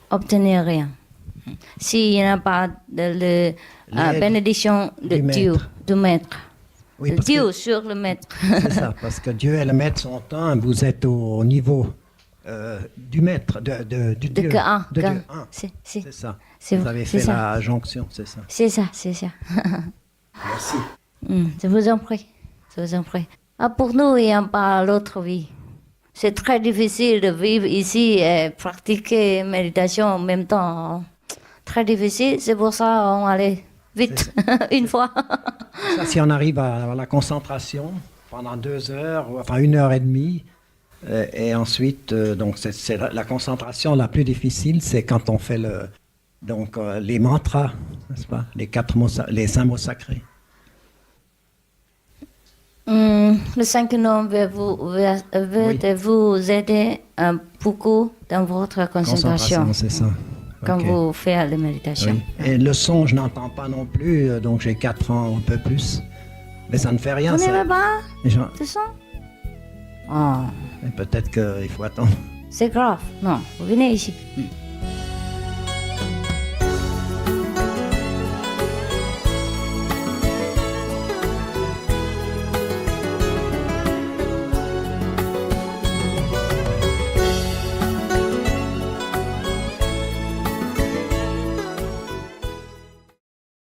obtenir rien. S'il n'y a pas de bénédiction de Dieu, du maître. Oui, Dieu sur le maître. C'est ça, parce que Dieu et le maître sont un. Vous êtes au niveau du maître, du Dieu. De Dieu. C'est ça. Vous avez fait la jonction, c'est ça. C'est ça. Merci. Je vous en prie. Pour nous, il n'y a pas l'autre vie. C'est très difficile de vivre ici et pratiquer méditation en même temps. Très difficile, c'est pour ça qu'on allait vite, une fois. Ça, si on arrive à la concentration pendant 2 heures, enfin 1h30, et ensuite, donc c'est la concentration la plus difficile, c'est quand on fait les mantras, n'est-ce pas, les 5 mots sacrés. Le 5 noms va vous aider beaucoup dans votre concentration. C'est ça. Quand vous faites la méditation. Oui. Et le son, je n'entends pas non plus, donc j'ai 4 ans ou un peu plus. Mais ça ne fait rien. Vous n'aimez pas le son? Peut-être qu'il faut attendre. C'est grave. Non, vous venez ici.